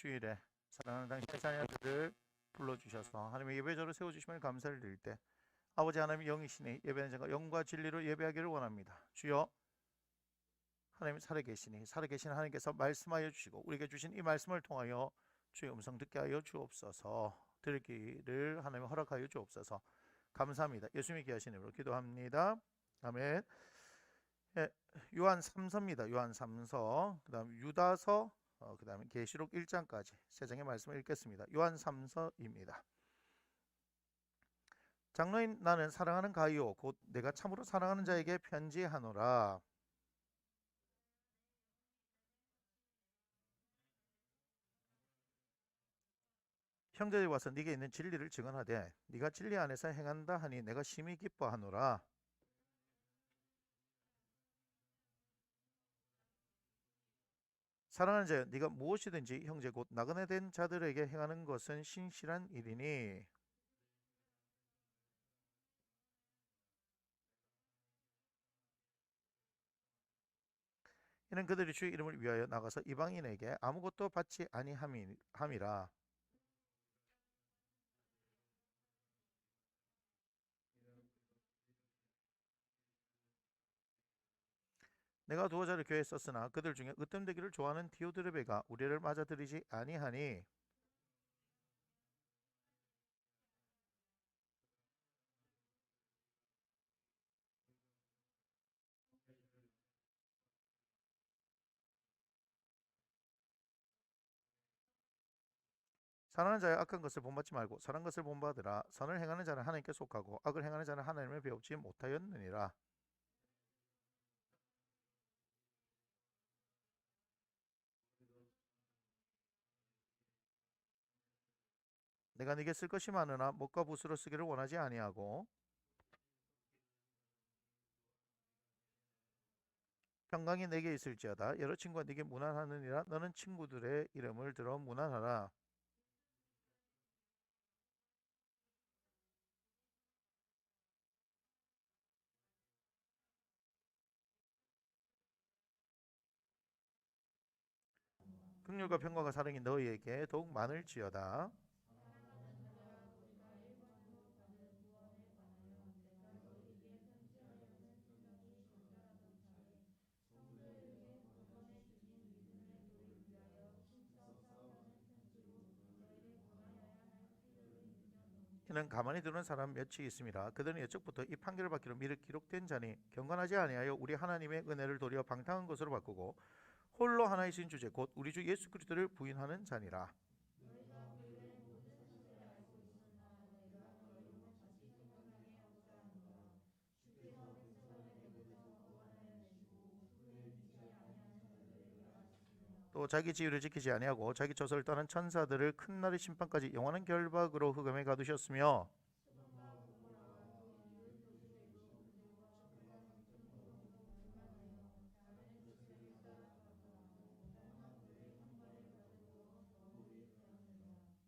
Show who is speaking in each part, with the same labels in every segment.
Speaker 1: 주일에 사랑하는 당신의 자녀들을 불러주셔서 하나님의 예배자로 세워주심을 감사를 드릴 때 아버지 하나님 영이시니 예배는 제가 영과 진리로 예배하기를 원합니다. 주여 하나님 살아계신 하나님께서 말씀하여 주시고 우리에게 주신 이 말씀을 통하여 주의 음성 듣게 하여 주옵소서. 들기를 하나님 허락하여 주옵소서. 감사합니다. 예수님의 귀하신 이름으로 기도합니다. 아멘. 예, 요한 3서입니다. 요한 3서, 그 다음 유다서, 그 다음에 계시록 1장까지 세 장의 말씀을 읽겠습니다. 요한 3서입니다. 장로인 나는 사랑하는 가이오 곧 내가 참으로 사랑하는 자에게 편지하노라. 형제들이 와서 네게 있는 진리를 증언하되 네가 진리 안에서 행한다 하니 내가 심히 기뻐하노라. 사랑하는 자여 네가 무엇이든지 형제 곧 나그네 된 자들에게 행하는 것은 신실한 일이니 이는 그들이 주의 이름을 위하여 나가서 이방인에게 아무것도 받지 아니함이라. 내가 두어 자를 교회에 썼으나 그들 중에 으뜸되기를 좋아하는 디오드레베가 우리를 맞아들이지 아니하니 사랑하는 자의 악한 것을 본받지 말고 선한 것을 본받으라. 선을 행하는 자는 하나님께 속하고 악을 행하는 자는 하나님을 배우지 못하였느니라. 내가 네게 쓸 것이 많으나 못과 붓으로 쓰기를 원하지 아니하고 평강이 내게 있을지어다. 여러 친구가 네게 무난하느니라. 너는 친구들의 이름을 들어 무난하라. 긍휼과 평강과 사랑이 너희에게 더욱 많을지어다. 이는 가만히 두는 사람 몇이 있습니다. 그들은 예적부터 이 판결을 받기로 미리 기록된 자니 경건하지 아니하여 우리 하나님의 은혜를 도리어 방탕한 것으로 바꾸고 홀로 하나이신 주제 곧 우리 주 예수 그리스도를 부인하는 자니라. 또 자기 지위를 지키지 아니하고 자기 처소를 떠난 천사들을 큰 날의 심판까지 영원한 결박으로 흑암에 가두셨으며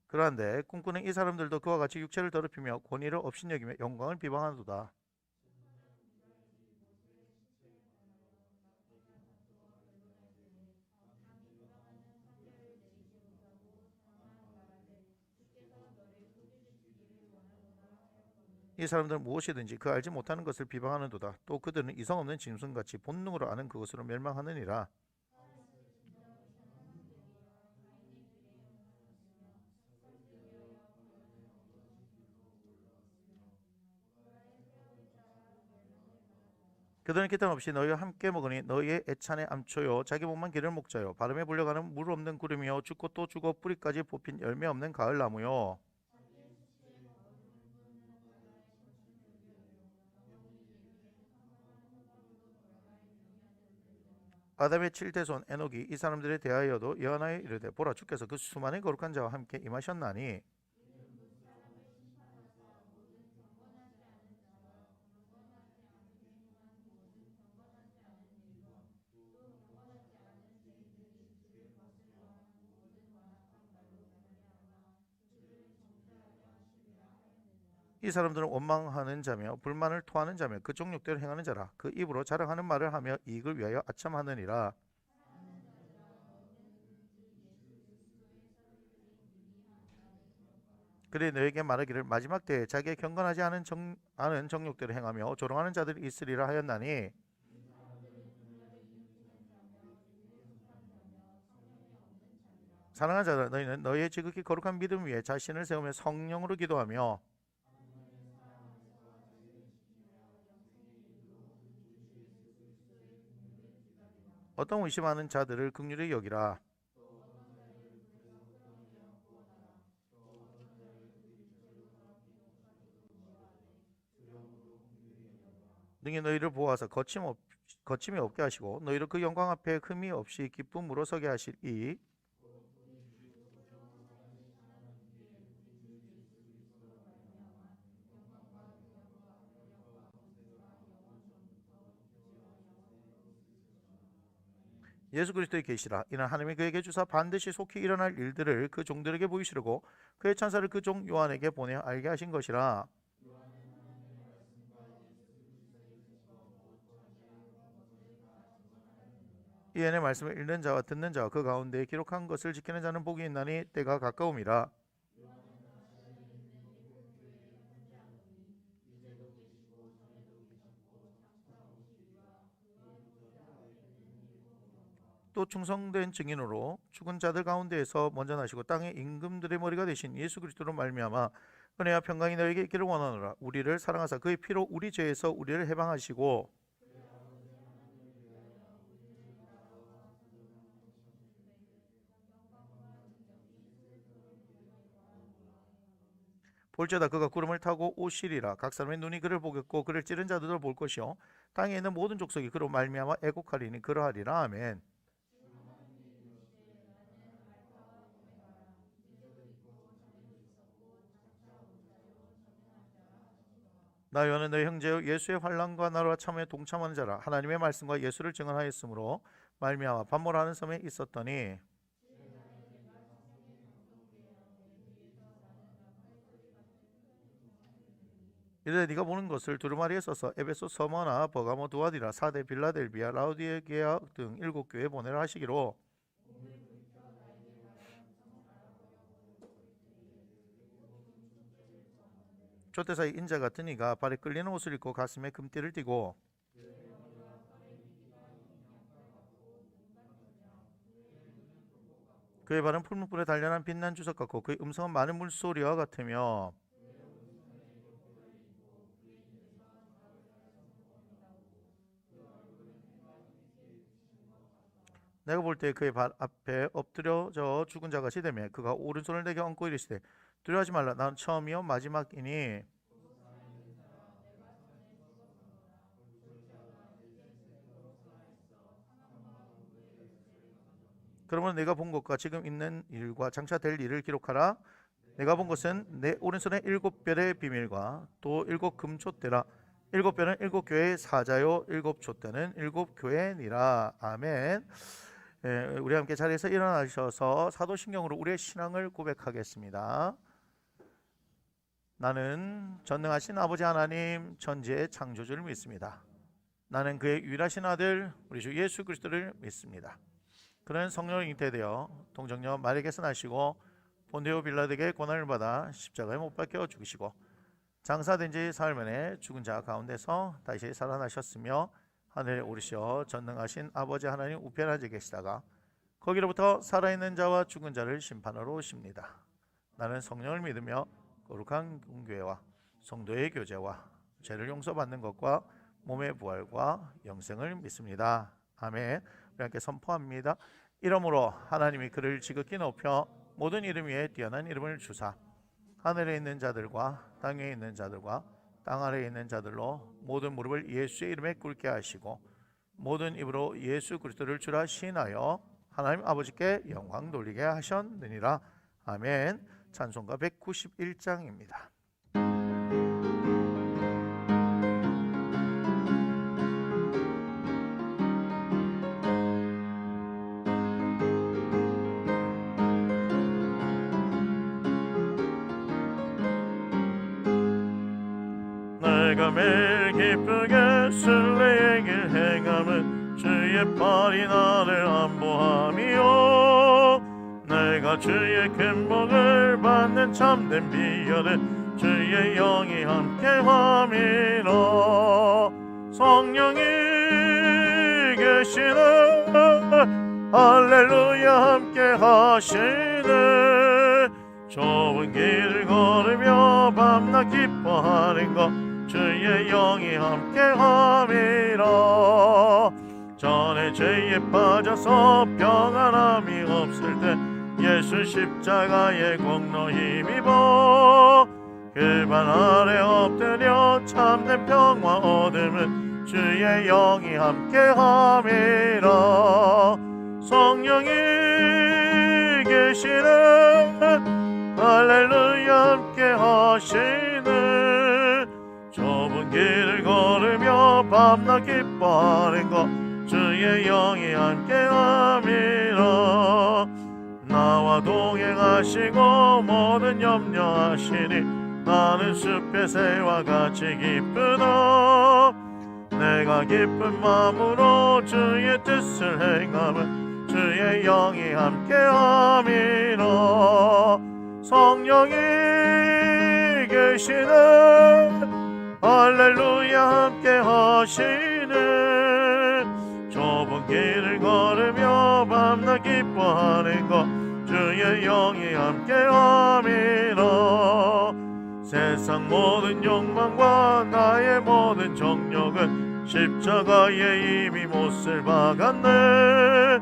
Speaker 1: 그러한데 꿈꾸는 이 사람들도 그와 같이 육체를 더럽히며 권위를 업신여기며 영광을 비방하도다. 이 사람들은 무엇이든지 그 알지 못하는 것을 비방하는도다. 또 그들은 이성 없는 짐승같이 본능으로 아는 그것으로 멸망하느니라. 그들은 기탄 없이 너희와 함께 먹으니 너희의 애찬의 암초요 자기 몸만 기를 목자요 바람에 불려가는 물 없는 구름이요 죽고 또 죽어 뿌리까지 뽑힌 열매 없는 가을 나무요. 아담의 칠대손 에녹이 이 사람들에 대하여도 예언하여 이르되 보라 주께서 그 수많은 거룩한 자와 함께 임하셨나니 이 사람들은 원망하는 자며 불만을 토하는 자며 그 종육대로 행하는 자라. 그 입으로 자랑하는 말을 하며 이익을 위하여 아첨하느니라. 그래 너에게 말하기를 마지막 때에 자기의 경건하지 않은 정욕대로 행하며 조롱하는 자들이 있으리라 하였나니 사랑하는 자들아 너희는 너희의 지극히 거룩한 믿음 위에 자신을 세우며 성령으로 기도하며 어떤 의심하는 자들을 긍휼히 여기라. 능히 너희를 보호하사 거침이 없게 하시고 너희를 그 영광 앞에 흠이 없이 기쁨으로 서게 하시리. 예수 그리스도의 계시라. 이는 하나님이 그에게 주사 반드시 속히 일어날 일들을 그 종들에게 보이시려고 그의 천사를 그 종 요한에게 보내 알게 하신 것이라. 이에는 말씀을 읽는 자와 듣는 자와 그 가운데 기록한 것을 지키는 자는 복이 있나니 때가 가까움이라. 또 충성된 증인으로 죽은 자들 가운데에서 먼저 나시고 땅의 임금들의 머리가 되신 예수 그리스도로 말미암아 은혜와 평강이 너에게 있기를 원하노라. 우리를 사랑하사 그의 피로 우리 죄에서 우리를 해방하시고 볼지어다 그가 구름을 타고 오시리라. 각 사람의 눈이 그를 보겠고 그를 찌른 자들도 볼 것이요 땅에 있는 모든 족속이 그로 말미암아 애곡하리니 그러하리라. 아멘. 나 요한은 너희 형제여 예수의 환난과 나라와 참에 동참하는 자라. 하나님의 말씀과 예수를 증언하였으므로 말미암아 반모라는 섬에 있었더니 이르되 네가 보는 것을 두루마리에 써서 에베소, 서머나, 버가모, 두아디라, 사대, 빌라델비아, 라우디게아 등 7교회에 보내라 하시기로. 촛대사의 인자 같은 이가 발에 끌리는 옷을 입고 가슴에 금띠를 띠고 그의 발은 풀무불에 단련한 빛난 주석 같고 그의 음성은 많은 물소리와 같으며 내가 볼 때 그의 발 앞에 엎드려져 죽은 자 같이 되매 그가 오른손을 내게 얹고 이르시되 두려워하지 말라. 나는 처음이요 마지막이니 그러므로 내가 본 것과 지금 있는 일과 장차 될 일을 기록하라. 내가 본 것은 내 오른손에 7별의 비밀과 또 7금촛대라. 7별은 7교회의 사자요 7촛대는 7교회니라. 아멘. 우리 함께 자리에서 일어나셔서 사도신경으로 우리의 신앙을 고백하겠습니다. 나는 전능하신 아버지 하나님 천지의 창조주를 믿습니다. 나는 그의 유일하신 아들 우리 주 예수 그리스도를 믿습니다. 그는 성령으로 잉태되어 동정녀 마리아에게서 나시고 본디오 빌라드에게 고난을 받아 십자가에 못 박혀 죽으시고 장사된 지 사흘 만에 죽은 자 가운데서 다시 살아나셨으며 하늘에 오르시어 전능하신 아버지 하나님 우편에 앉아 계시다가 거기로부터 살아있는 자와 죽은 자를 심판하러 오십니다. 나는 성령을 믿으며 거룩한 공교회와 성도의 교제와 죄를 용서받는 것과 몸의 부활과 영생을 믿습니다. 아멘. 우리 함께 선포합니다. 이러므로 하나님이 그를 지극히 높여 모든 이름 위에 뛰어난 이름을 주사 하늘에 있는 자들과 땅에 있는 자들과 땅 아래에 있는 자들로 모든 무릎을 예수의 이름에 꿇게 하시고 모든 입으로 예수 그리스도를 주라 시인하여 하나님 아버지께 영광 돌리게 하셨느니라. 아멘. 찬송가 191장입니다. 내가 매일 기쁘게 순례의 길 행함은 주의 팔이 나를 안보함이요 내가 주의 큰 복을 받는 위한 참된 비결은 주의 영이 함께함이라. 성령이 계시네 할렐루야 함께하시네. 좁은 길을 걸으며 밤낮 기뻐하는 것 주의 영이 함께함이라. 전에 죄에 빠져서 평안함이 없을 때 예수 십자가의 공로 힘입어 그 발 아래 엎드려 참된 평화 얻음은 주의 영이 함께함이라. 성령이 계시네 할렐루야 함께하시네. 좁은 길을 걸으며 밤낮 기뻐하는 것 주의 영이 함께함이라. 나와 동행하시고 모든 염려하시니 나는 숲의 새와 같이 기쁘다. 내가 기쁜 마음으로 주의 뜻을 행하면 주의 영이 함께함이라. 성령이 계시네 할렐루야 함께하시네. 좁은 길을 걸으며 밤낮 기뻐하는 것 주의 영이 함께함이라. 세상 모든 욕망과 나의 모든 정욕은 십자가에 이미 못을 박았네.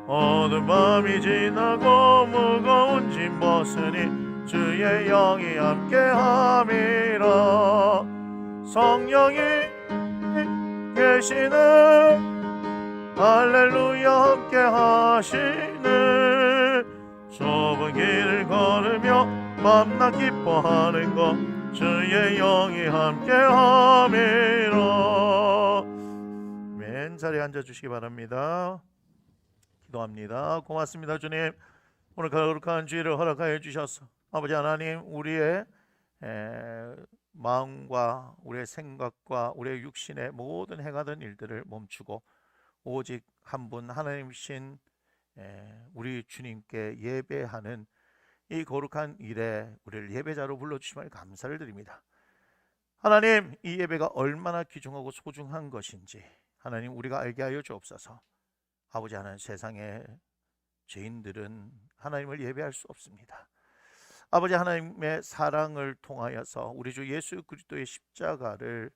Speaker 1: 어두운 밤이 지나고 무거운 짐 벗으니 주의 영이 함께함이라. 성령이 계시네 할렐루야 함께하시네. 좁은 길을 걸으며 밤낮 기뻐하는 것 주의 영이 함께함이라. 맨 자리에 앉아주시기 바랍니다. 기도합니다. 고맙습니다. 주님, 오늘 거룩한 주일을 허락하여 주셔서 아버지 하나님, 우리의 마음과 우리의 생각과 우리의 육신의 모든 행하던 일들을 멈추고 오직 한 분 하나님이신 우리 주님께 예배하는 이 거룩한 일에 우리를 예배자로 불러주심을 감사를 드립니다. 하나님, 이 예배가 얼마나 귀중하고 소중한 것인지 하나님 우리가 알게 하여 주옵소서. 아버지 하나님, 세상의 죄인들은 하나님을 예배할 수 없습니다. 아버지 하나님의 사랑을 통하여서 우리 주 예수 그리스도의 십자가를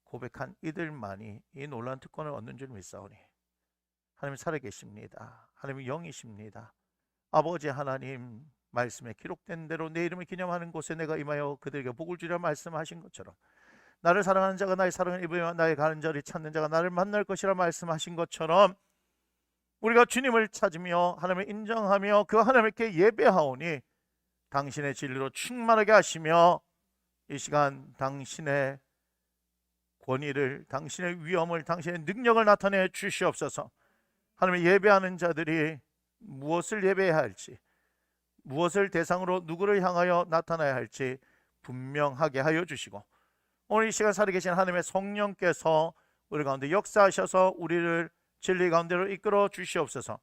Speaker 1: 고백한 이들만이 이 놀라운 특권을 얻는 줄 믿사오니 하나님 살아계십니다. 하나님 영이십니다. 아버지 하나님, 말씀에 기록된 대로 내 이름을 기념하는 곳에 내가 임하여 그들에게 복을 주리라 말씀하신 것처럼 나를 사랑하는 자가 나의 사랑을 입으며 나의 가는 자리 찾는 자가 나를 만날 것이라 말씀하신 것처럼 우리가 주님을 찾으며 하나님을 인정하며 그 하나님께 예배하오니 당신의 진리로 충만하게 하시며 이 시간 당신의 권위를, 당신의 위엄을, 당신의 능력을 나타내 주시옵소서. 하나님, 예배하는 자들이 무엇을 예배해야 할지, 무엇을 대상으로 누구를 향하여 나타나야 할지 분명하게 하여 주시고 오늘 이 시간 살아계신 하나님의 성령께서 우리 가운데 역사하셔서 우리를 진리 가운데로 이끌어 주시옵소서.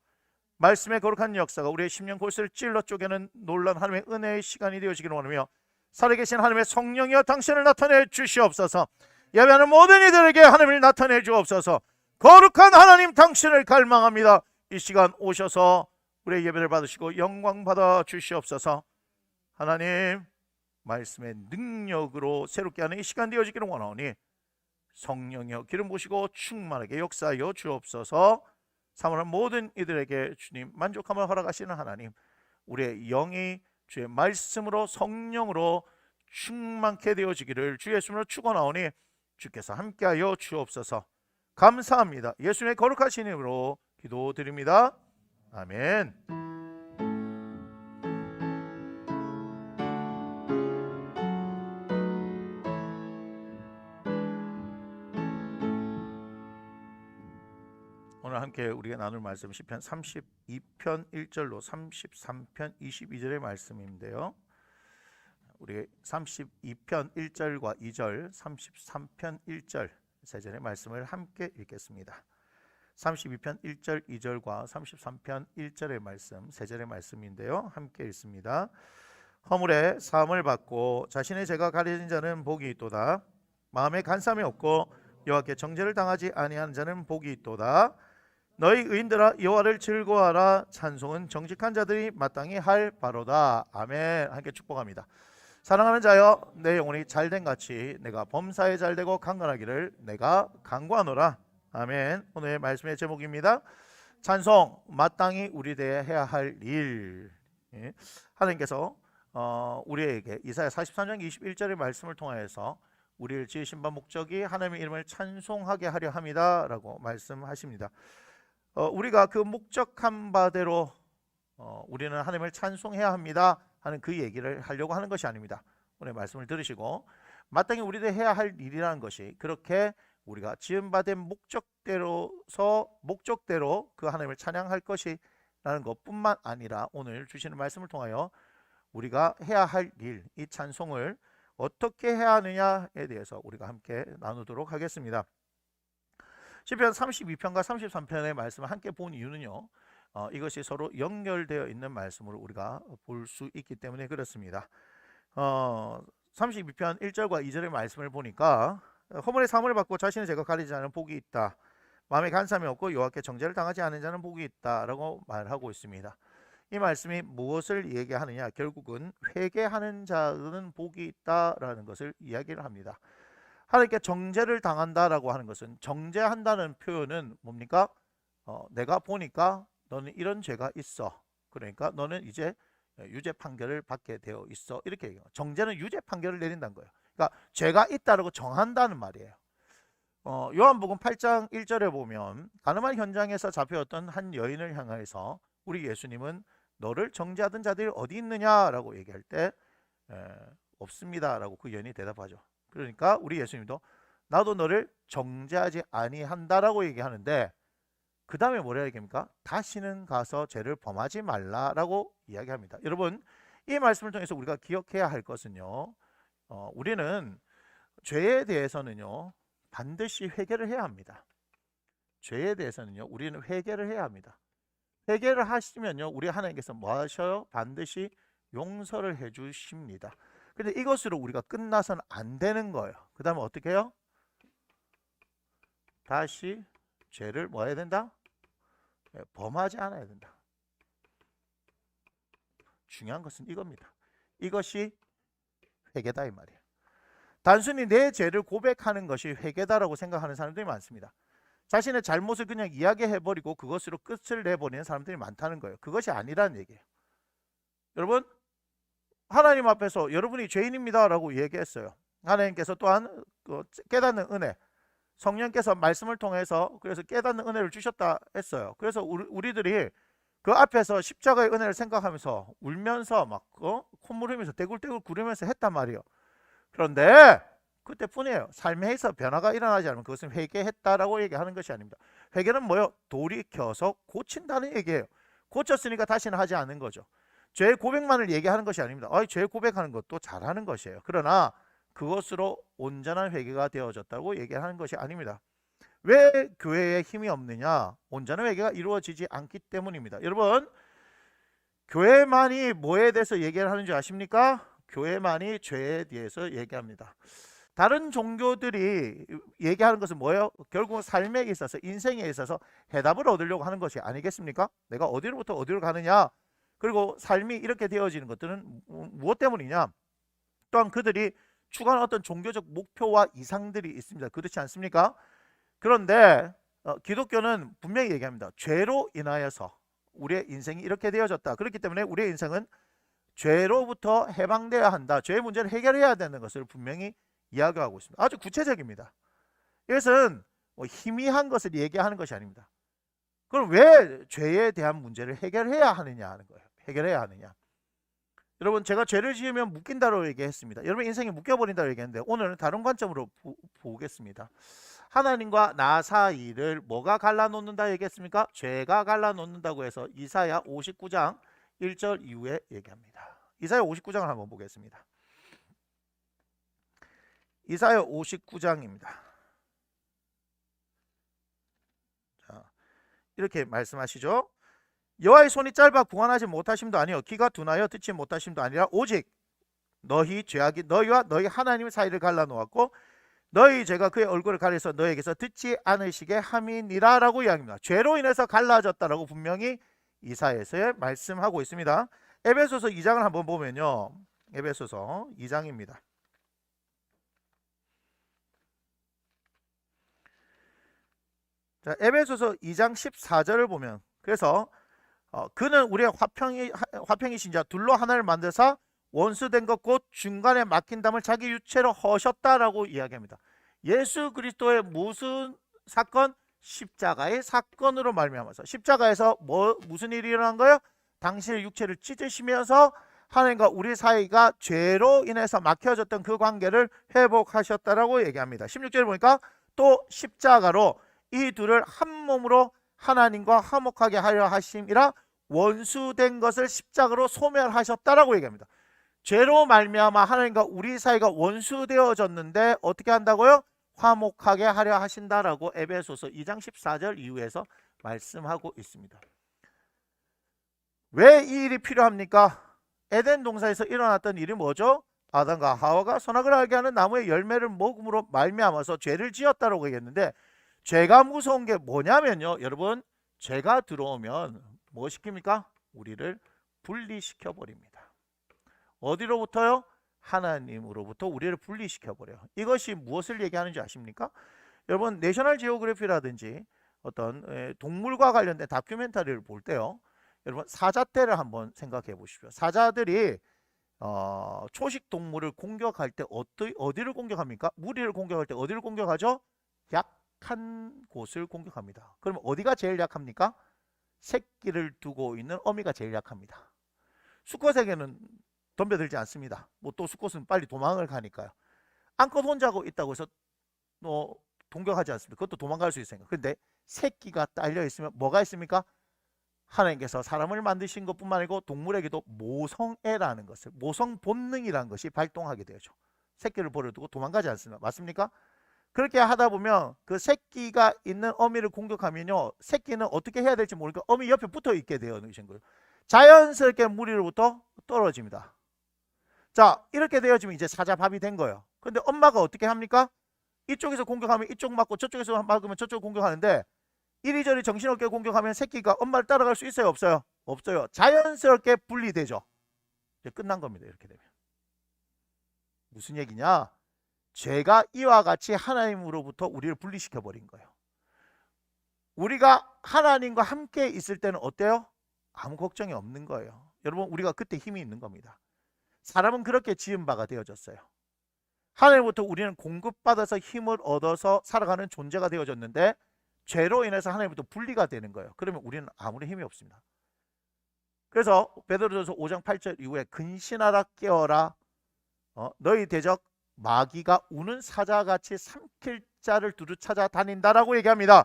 Speaker 1: 말씀의 거룩한 역사가 우리의 심령 골수를 찔러 쪼개는 놀라운 하나님의 은혜의 시간이 되어지기를 원하며 살아계신 하나님의 성령이여 당신을 나타내 주시옵소서. 예배하는 모든 이들에게 하나님을 나타내 주옵소서. 거룩한 하나님 당신을 갈망합니다. 이 시간 오셔서 우리의 예배를 받으시고 영광 받아 주시옵소서. 하나님, 말씀의 능력으로 새롭게 하는 이 시간 되어지기를 원하오니 성령이여 기름 부으시고 충만하게 역사하여 주옵소서. 사모하는 모든 이들에게 주님 만족함을 허락하시는 하나님, 우리의 영이 주의 말씀으로 성령으로 충만케 되어지기를 주 예수님으로 축원하오니 주께서 함께하여 주옵소서. 감사합니다. 예수님의 거룩하신 이름으로 기도드립니다. 아멘. 오늘 함께 우리가 나눌 말씀 시편 32편 1절로 33편 22절의 말씀인데요, 우리 32편 1절과 2절, 33편 1절 세 절의 말씀을 함께 읽겠습니다. 32편 1절 2절과 33편 1절의 말씀 세 절의 말씀인데요, 함께 읽습니다. 허물의 사함을 받고 자신의 죄가 가려진 자는 복이 있도다. 마음에 간삼이 없고 여호와께 정죄를 당하지 아니하는 자는 복이 있도다. 너희 의인들아 여호와를 즐거워하라. 찬송은 정직한 자들이 마땅히 할 바로다. 아멘. 함께 축복합니다. 사랑하는 자여, 내 영혼이 잘된 같이 내가 범사에 잘되고 강건하기를 내가 간구하노라. 아멘. 오늘의 말씀의 제목입니다. 찬송, 마땅히 우리 대해 해야 할 일. 예. 하나님께서 우리에게 이사야 43장 21절의 말씀을 통하여서 우리를 지으신 바 목적이 하나님의 이름을 찬송하게 하려 함이다 라고 말씀하십니다. 우리가 그 목적한 바대로 우리는 하나님을 찬송해야 합니다 하는 그 얘기를 하려고 하는 것이 아닙니다. 오늘 말씀을 들으시고 마땅히 우리들 해야 할 일이라는 것이 그렇게 우리가 지음받은 목적대로 그 하나님을 찬양할 것이라는 것뿐만 아니라 오늘 주시는 말씀을 통하여 우리가 해야 할 일, 이 찬송을 어떻게 해야 하느냐에 대해서 우리가 함께 나누도록 하겠습니다. 시편 32편과 33편의 말씀을 함께 본 이유는요, 이것이 서로 연결되어 있는 말씀으로 우리가 볼 수 있기 때문에 그렇습니다. 32편 1절과 2절의 말씀을 보니까 허물의 사함을 받고 자신의 죄가 가리지 않은 복이 있다. 마음에 간삼이 없고 여호와께 정죄를 당하지 않은 자는 복이 있다 라고 말하고 있습니다. 이 말씀이 무엇을 얘기하느냐, 결국은 회개하는 자는 복이 있다라는 것을 이야기를 합니다. 하나님께 정죄를 당한다라고 하는 것은, 정죄한다는 표현은 뭡니까? 내가 보니까 너는 이런 죄가 있어, 그러니까 너는 이제 유죄 판결을 받게 되어 있어, 이렇게 얘기해요. 정죄는 유죄 판결을 내린다는 거예요. 그러니까 죄가 있다라고 정한다는 말이에요. 요한복음 8장 1절에 보면 가늠한 현장에서 잡혀왔던 한 여인을 향하여서 우리 예수님은 너를 정죄하던 자들이 어디 있느냐라고 얘기할 때 없습니다 라고 그 여인이 대답하죠. 그러니까 우리 예수님도 나도 너를 정죄하지 아니한다라고 얘기하는데 그 다음에 뭐라 얘기합니까? 다시는 가서 죄를 범하지 말라라고 이야기합니다. 여러분, 이 말씀을 통해서 우리가 기억해야 할 것은요, 우리는 죄에 대해서는요 반드시 회개를 해야 합니다. 죄에 대해서는요 우리는 회개를 해야 합니다. 회개를 하시면요 우리 하나님께서 뭐 하셔요? 반드시 용서를 해 주십니다. 근데 이것으로 우리가 끝나서는 안 되는 거예요. 그 다음에 어떻게 해요? 다시 죄를 뭐 해야 된다? 범하지 않아야 된다. 중요한 것은 이겁니다. 이것이 회개다 이 말이에요. 단순히 내 죄를 고백하는 것이 회개다라고 생각하는 사람들이 많습니다. 자신의 잘못을 그냥 이야기해버리고 그것으로 끝을 내버리는 사람들이 많다는 거예요. 그것이 아니라는 얘기예요. 여러분, 하나님 앞에서 여러분이 죄인입니다 라고 얘기했어요. 하나님께서 또한 깨닫는 은혜, 성령께서 말씀을 통해서 그래서 깨닫는 은혜를 주셨다 했어요. 그래서 우리들이 그 앞에서 십자가의 은혜를 생각하면서 울면서 막 콧물 흘리면서 떼굴떼굴 구르면서 했단 말이에요. 그런데 그때뿐이에요. 삶에서 변화가 일어나지 않으면 그것은 회개했다라고 얘기하는 것이 아닙니다. 회개는 뭐예요? 돌이켜서 고친다는 얘기예요. 고쳤으니까 다시는 하지 않는 거죠. 죄 고백만을 얘기하는 것이 아닙니다. 죄 고백하는 것도 잘하는 것이에요. 그러나 그것으로 온전한 회개가 되어졌다고 얘기하는 것이 아닙니다. 왜 교회에 힘이 없느냐? 온전한 회개가 이루어지지 않기 때문입니다. 여러분, 교회만이 뭐에 대해서 얘기를 하는지 아십니까? 교회만이 죄에 대해서 얘기합니다. 다른 종교들이 얘기하는 것은 뭐예요? 결국 삶에 있어서, 인생에 있어서 해답을 얻으려고 하는 것이 아니겠습니까? 내가 어디로부터 어디로 가느냐? 그리고 삶이 이렇게 되어지는 것들은 무엇 때문이냐? 또한 그들이 추구하는 어떤 종교적 목표와 이상들이 있습니다. 그렇지 않습니까? 그런데 기독교는 분명히 얘기합니다. 죄로 인하여서 우리의 인생이 이렇게 되어졌다. 그렇기 때문에 우리의 인생은 죄로부터 해방되어야 한다. 죄의 문제를 해결해야 되는 것을 분명히 이야기하고 있습니다. 아주 구체적입니다. 이것은 희미한 것을 얘기하는 것이 아닙니다. 그럼 왜 죄에 대한 문제를 해결해야 하느냐 하는 거예요. 해결해야 하느냐. 여러분, 제가 죄를 지으면 묶인다고 얘기했습니다. 여러분 인생이 묶여버린다고 얘기했는데 오늘은 다른 관점으로 보겠습니다. 하나님과 나 사이를 뭐가 갈라놓는다 얘기했습니까? 죄가 갈라놓는다고 해서 이사야 59장 1절 이후에 얘기합니다. 이사야 59장을 한번 보겠습니다. 이사야 59장입니다. 자, 이렇게 말씀하시죠. 여호와의 손이 짧아 구원하지 못하심도 아니요 귀가 둔하여 듣지 못하심도 아니라 오직 너희 죄악이 너희와 너희 하나님 사이를 갈라놓았고 너희 죄가 그의 얼굴을 가려서 너에게서 듣지 않으시게 함이니라 라고 이야기합니다. 죄로 인해서 갈라졌다라고 분명히 이사야서에 말씀하고 있습니다. 에베소서 2장을 한번 보면요. 에베소서 2장입니다. 자, 에베소서 2장 14절을 보면 그래서 그는 우리의 화평이신 자 둘로 하나를 만드사 원수된 것 곧 중간에 막힌 담을 자기 육체로 허셨다라고 이야기합니다. 예수 그리스도의 무슨 사건? 십자가의 사건으로 말미암아서 십자가에서 무슨 일이 일어난 거예요? 당신의 육체를 찢으시면서 하나님과 우리 사이가 죄로 인해서 막혀졌던 그 관계를 회복하셨다라고 얘기합니다. 16절에 보니까 또 십자가로 이 둘을 한 몸으로 하나님과 화목하게 하려 하심이라 원수된 것을 십자가로 소멸하셨다라고 얘기합니다. 죄로 말미암아 하나님과 우리 사이가 원수되어졌는데 어떻게 한다고요? 화목하게 하려 하신다라고 에베소서 2장 14절 이후에서 말씀하고 있습니다. 왜 이 일이 필요합니까? 에덴 동산에서 일어났던 일이 뭐죠? 아담과 하와가 선악을 알게 하는 나무의 열매를 먹음으로 말미암아서 죄를 지었다라고 얘기했는데 죄가 무서운 게 뭐냐면요. 여러분 죄가 들어오면 뭐 시킵니까? 우리를 분리시켜 버립니다. 어디로부터요? 하나님으로부터 우리를 분리시켜 버려요. 이것이 무엇을 얘기하는지 아십니까? 여러분 내셔널 지오그래피라든지 어떤 동물과 관련된 다큐멘터리를 볼 때요. 여러분 사자떼를 한번 생각해 보십시오. 사자들이 초식 동물을 공격할 때 어디를 공격합니까? 무리를 공격할 때 어디를 공격하죠? 약한 곳을 공격합니다. 그러면 어디가 제일 약합니까? 새끼를 두고 있는 어미가 제일 약합니다. 수컷에게는 덤벼들지 않습니다. 뭐 또 수컷은 빨리 도망을 가니까요. 암컷 혼자고 있다고 해서 공격하지 않습니다. 그것도 도망갈 수 있으니까. 근데 새끼가 딸려 있으면 뭐가 있습니까? 하나님께서 사람을 만드신 것뿐만 아니고 동물에게도 모성애라는 것을, 모성 본능이라는 것이 발동하게 되죠. 새끼를 버려두고 도망가지 않습니다. 맞습니까? 그렇게 하다 보면 그 새끼가 있는 어미를 공격하면요, 새끼는 어떻게 해야 될지 모르니까 어미 옆에 붙어 있게 되어 있는 거예요. 자연스럽게 무리로부터 떨어집니다. 자, 이렇게 되어지면 이제 사자밥이 된 거예요. 근데 엄마가 어떻게 합니까? 이쪽에서 공격하면 이쪽 맞고 저쪽에서 막으면 저쪽 공격하는데 이리저리 정신없게 공격하면 새끼가 엄마를 따라갈 수 있어요? 없어요? 없어요. 자연스럽게 분리되죠. 이제 끝난 겁니다. 이렇게 되면. 무슨 얘기냐? 죄가 이와 같이 하나님으로부터 우리를 분리시켜 버린 거예요. 우리가 하나님과 함께 있을 때는 어때요? 아무 걱정이 없는 거예요. 여러분 우리가 그때 힘이 있는 겁니다. 사람은 그렇게 지은 바가 되어졌어요. 하나님부터 우리는 공급받아서 힘을 얻어서 살아가는 존재가 되어졌는데 죄로 인해서 하나님부터 분리가 되는 거예요. 그러면 우리는 아무런 힘이 없습니다. 그래서 베드로전서 5장 8절 이후에 근신하라 깨어라 너희 대적 마귀가 우는 사자같이 삼킬 자를 두루 찾아 다닌다라고 얘기합니다.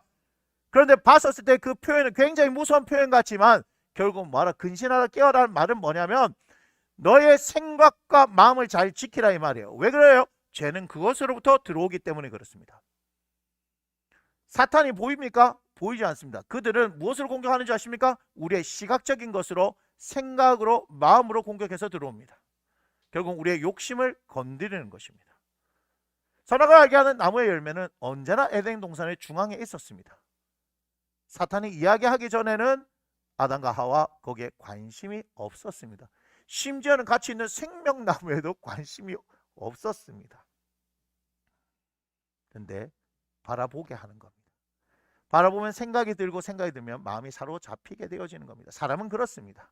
Speaker 1: 그런데 봤었을 때 그 표현은 굉장히 무서운 표현 같지만 결국 뭐라 근신하라 깨어라는 말은 뭐냐면 너의 생각과 마음을 잘 지키라 이 말이에요. 왜 그래요? 죄는 그것으로부터 들어오기 때문에 그렇습니다. 사탄이 보입니까? 보이지 않습니다. 그들은 무엇으로 공격하는지 아십니까? 우리의 시각적인 것으로, 생각으로, 마음으로 공격해서 들어옵니다. 결국 우리의 욕심을 건드리는 것입니다. 선악을 알게 하는 나무의 열매는 언제나 에덴 동산의 중앙에 있었습니다. 사탄이 이야기하기 전에는 아담과 하와 거기에 관심이 없었습니다. 심지어는 같이 있는 생명나무에도 관심이 없었습니다. 그런데 바라보게 하는 겁니다. 바라보면 생각이 들고 생각이 들면 마음이 사로잡히게 되어지는 겁니다. 사람은 그렇습니다.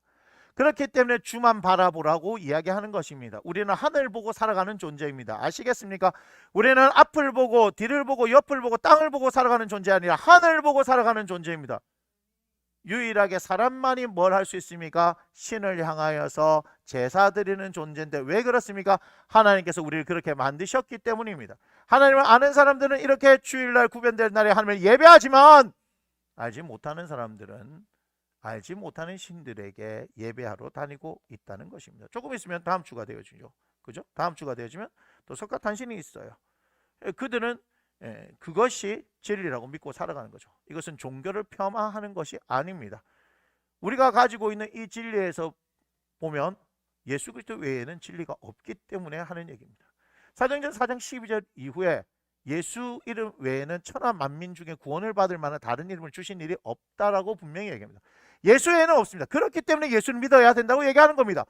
Speaker 1: 그렇기 때문에 주만 바라보라고 이야기하는 것입니다. 우리는 하늘 보고 살아가는 존재입니다. 아시겠습니까? 우리는 앞을 보고 뒤를 보고 옆을 보고 땅을 보고 살아가는 존재 아니라 하늘 보고 살아가는 존재입니다. 유일하게 사람만이 뭘 할 수 있습니까? 신을 향하여서 제사 드리는 존재인데 왜 그렇습니까? 하나님께서 우리를 그렇게 만드셨기 때문입니다. 하나님을 아는 사람들은 이렇게 주일날 구별될 날에 하나님을 예배하지만 알지 못하는 사람들은 알지 못하는 신들에게 예배하러 다니고 있다는 것입니다. 조금 있으면 다음 주가 되어지죠. 그죠? 다음 주가 되어지면 또 석가탄신이 있어요. 그들은 그것이 진리라고 믿고 살아가는 거죠. 이것은 종교를 폄하하는 것이 아닙니다. 우리가 가지고 있는 이 진리에서 보면 예수 그리스도 외에는 진리가 없기 때문에 하는 얘기입니다. 사도행전 4장 12절 이후에 예수 이름 외에는 천하 만민 중에 구원을 받을 만한 다른 이름을 주신 일이 없다라고 분명히 얘기합니다. 예수 외에는 없습니다. 그렇기 때문에 예수를 믿어야 된다고 얘기하는 겁니다.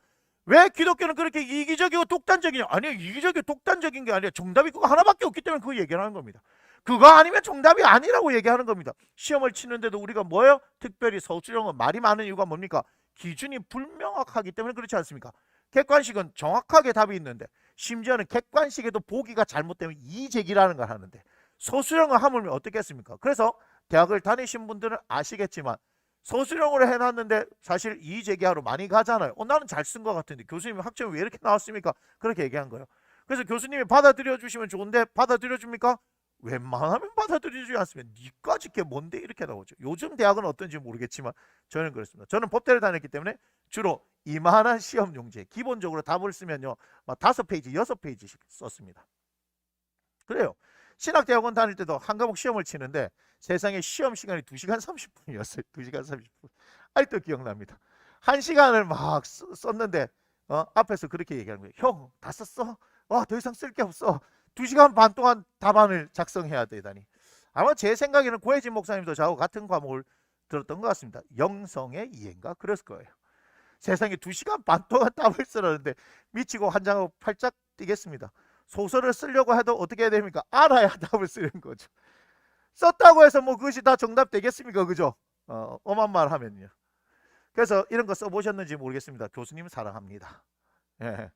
Speaker 1: 왜 기독교는 그렇게 이기적이고 독단적이냐? 아니요, 이기적이고 독단적인 게 아니라 정답이 그거 하나밖에 없기 때문에 그 얘기를 하는 겁니다. 그거 아니면 정답이 아니라고 얘기하는 겁니다. 시험을 치는데도 우리가 뭐예요? 특별히 서술형은 말이 많은 이유가 뭡니까? 기준이 불명확하기 때문에 그렇지 않습니까? 객관식은 정확하게 답이 있는데 심지어는 객관식에도 보기가 잘못되면 이의제기라는 걸 하는데 서술형을 하물며 어떻게 했습니까? 그래서 대학을 다니신 분들은 아시겠지만 서술형으로 해놨는데 사실 이의제기하러 많이 가잖아요. 나는 잘 쓴 것 같은데 교수님이 학점이 왜 이렇게 나왔습니까? 그렇게 얘기한 거예요. 그래서 교수님이 받아들여 주시면 좋은데 받아들여 줍니까? 웬만하면 받아들여주지 않으면 니까지 게 뭔데 이렇게 나오죠. 요즘 대학은 어떤지 모르겠지만 저는 그렇습니다. 저는 법대를 다녔기 때문에 주로 이만한 시험 용지에 기본적으로 답을 쓰면요 막 5페이지 6페이지씩 썼습니다. 그래요. 신학대학원 다닐 때도 한 과목 시험을 치는데 세상에 시험 시간이 2시간 30분이었어요. 2시간 30분. 아직도 기억납니다. 1시간을 막 썼는데 앞에서 그렇게 얘기하는 거예요. 형, 다 썼어? 와, 더 이상 쓸 게 없어. 2시간 반 동안 답안을 작성해야 되다니. 아마 제 생각에는 고혜진 목사님도 저하고 같은 과목을 들었던 것 같습니다. 영성의 이해인가? 그랬을 거예요. 세상에 2시간 반 동안 답을 쓰라는데 미치고 환장하고 팔짝 뛰겠습니다. 소설을 쓰려고 해도 어떻게 해야 됩니까? 알아야 답을 쓰는 거죠. 썼다고 해서 뭐 그것이 다 정답 되겠습니까? 그죠? 엄한 말 하면요. 그래서 이런 거 써보셨는지 모르겠습니다. 교수님 사랑합니다. 예.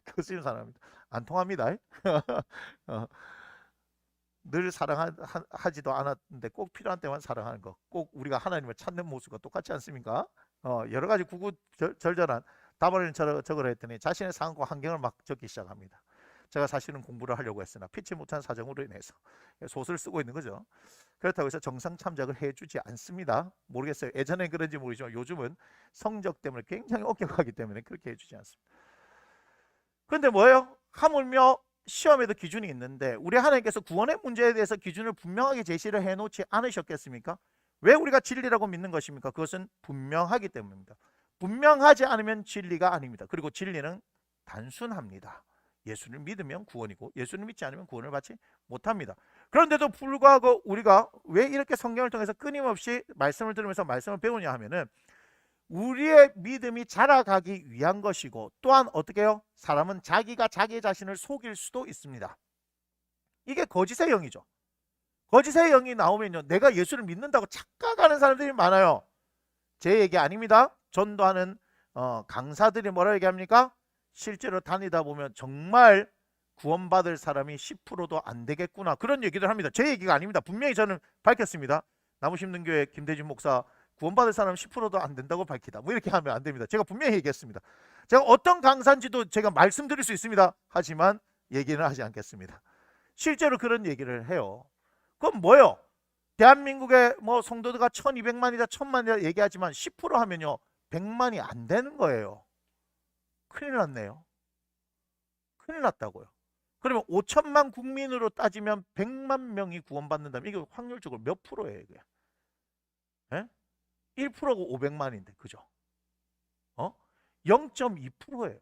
Speaker 1: 교수님 사랑합니다. 안 통합니다. 늘 사랑하지도 않았는데 꼭 필요한 때만 사랑하는 거. 꼭 우리가 하나님을 찾는 모습과 똑같지 않습니까? 여러 가지 구구절절한 답안을 적으라 했더니 자신의 상황과 환경을 막 적기 시작합니다. 제가 사실은 공부를 하려고 했으나 피치 못한 사정으로 인해서 소설을 쓰고 있는 거죠. 그렇다고 해서 정상 참작을 해주지 않습니다. 모르겠어요. 예전엔 그런지 모르지만 요즘은 성적 때문에 굉장히 엄격하기 때문에 그렇게 해주지 않습니다. 그런데 뭐예요? 하물며 시험에도 기준이 있는데 우리 하나님께서 구원의 문제에 대해서 기준을 분명하게 제시를 해놓지 않으셨겠습니까? 왜 우리가 진리라고 믿는 것입니까? 그것은 분명하기 때문입니다. 분명하지 않으면 진리가 아닙니다. 그리고 진리는 단순합니다. 예수를 믿으면 구원이고 예수를 믿지 않으면 구원을 받지 못합니다. 그런데도 불구하고 우리가 왜 이렇게 성경을 통해서 끊임없이 말씀을 들으면서 말씀을 배우냐 하면은 우리의 믿음이 자라가기 위한 것이고 또한 어떻게 해요? 사람은 자기가 자기 자신을 속일 수도 있습니다. 이게 거짓의 영이죠. 거짓의 영이 나오면요 내가 예수를 믿는다고 착각하는 사람들이 많아요. 제 얘기 아닙니다. 전도하는 강사들이 뭐라 얘기합니까? 실제로 다니다 보면 정말 구원받을 사람이 10%도 안 되겠구나 그런 얘기를 합니다. 제 얘기가 아닙니다. 분명히 저는 밝혔습니다. 나무심는교회 김대진 목사 구원받을 사람 10%도 안 된다고 밝히다. 뭐 이렇게 하면 안 됩니다. 제가 분명히 얘기했습니다. 제가 어떤 강사인지도 제가 말씀드릴 수 있습니다. 하지만 얘기는 하지 않겠습니다. 실제로 그런 얘기를 해요. 그럼 뭐예요? 대한민국의 뭐 성도가 1200만이다 1000만이다 얘기하지만 10% 하면요 100만이 안 되는 거예요. 큰일 났네요. 큰일 났다고요. 그러면 5천만 국민으로 따지면 100만 명이 구원받는다면 이게 확률적으로 몇 프로예요? 이게? 예? 1%가 500만인데 그죠? 0.2%예요.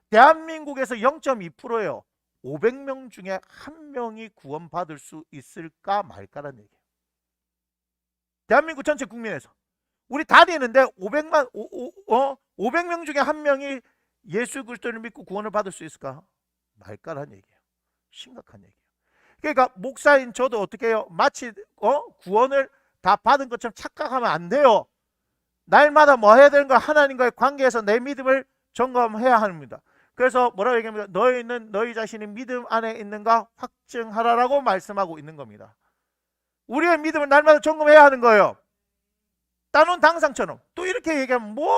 Speaker 1: 대한민국에서 0.2%예요. 500명 중에 한 명이 구원받을 수 있을까 말까라는 얘기예요. 대한민국 전체 국민에서 우리 다니는데 500명 중에 한 명이 예수 그리스도를 믿고 구원을 받을 수 있을까 말까라는 얘기예요. 심각한 얘기예요. 그러니까 목사인 저도 어떻게 해요? 마치 구원을 다 받은 것처럼 착각하면 안 돼요. 날마다 뭐 해야 되는 거야? 하나님과의 관계에서 내 믿음을 점검해야 합니다. 그래서 뭐라고 얘기합니까? 너희는 너희 자신이 믿음 안에 있는가 확증하라라고 말씀하고 있는 겁니다. 우리의 믿음을 날마다 점검해야 하는 거예요. 따놓은 당상처럼. 또 이렇게 얘기하면 뭐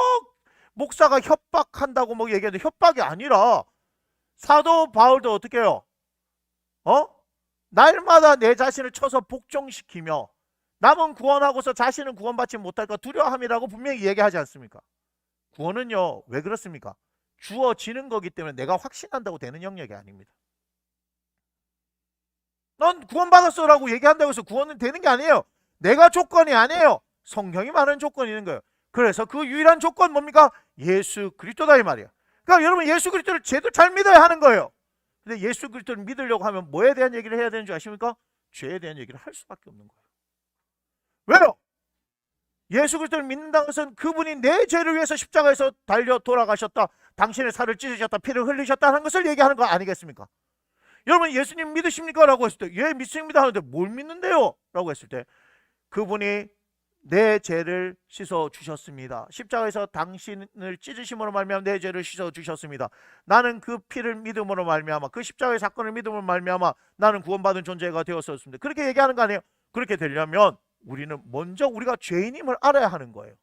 Speaker 1: 목사가 협박한다고 뭐 얘기하는데 협박이 아니라 사도 바울도 어떻게 해요? 날마다 내 자신을 쳐서 복종시키며 남은 구원하고서 자신은 구원받지 못할까 두려워함이라고 분명히 얘기하지 않습니까? 구원은요 왜 그렇습니까? 주어지는 거기 때문에 내가 확신한다고 되는 영역이 아닙니다. 넌 구원받았어라고 얘기한다고 해서 구원은 되는 게 아니에요. 내가 조건이 아니에요. 성경이 말하는 조건이 있는 거예요. 그래서 그 유일한 조건 뭡니까? 예수 그리스도다 이 말이야. 그러니까 여러분 예수 그리스도를 제대로 잘 믿어야 하는 거예요. 근데 예수 그리스도를 믿으려고 하면 뭐에 대한 얘기를 해야 되는 줄 아십니까? 죄에 대한 얘기를 할 수밖에 없는 거예요. 왜요? 예수 그리스도를 믿는다는 것은 그분이 내 죄를 위해서 십자가에서 달려 돌아가셨다, 당신의 살을 찢으셨다, 피를 흘리셨다는 것을 얘기하는 거 아니겠습니까? 여러분 예수님 믿으십니까? 라고 했을 때 예 믿습니다 하는데 뭘 믿는데요? 라고 했을 때 그분이 내 죄를 씻어 주셨습니다. 십자가에서 당신을 찢으심으로 말미암아 내 죄를 씻어 주셨습니다. 나는 그 피를 믿음으로 말미암아, 그 십자가의 사건을 믿음으로 말미암아 나는 구원받은 존재가 되었었습니다. 그렇게 얘기하는 거 아니에요? 그렇게 되려면 우리는 먼저 우리가 죄인임을 알아야 하는 거예요.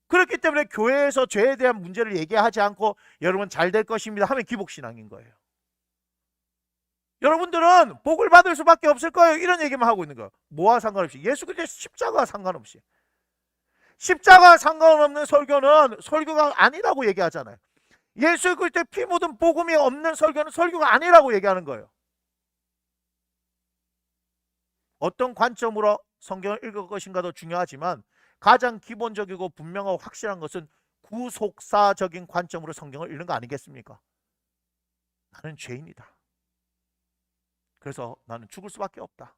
Speaker 1: 그렇기 때문에 교회에서 죄에 대한 문제를 얘기하지 않고 여러분 잘 될 것입니다 하면 기복신앙인 거예요. 여러분들은 복을 받을 수밖에 없을 거예요. 이런 얘기만 하고 있는 거예요. 뭐와 상관없이, 예수 그리스도의 십자가와 상관없이. 십자가와 상관없는 설교는 설교가 아니라고 얘기하잖아요. 예수 그리스도의 피 묻은 복음이 없는 설교는 설교가 아니라고 얘기하는 거예요. 어떤 관점으로 성경을 읽을 것인가도 중요하지만 가장 기본적이고 분명하고 확실한 것은 구속사적인 관점으로 성경을 읽는 거 아니겠습니까? 나는 죄인이다. 그래서 나는 죽을 수밖에 없다.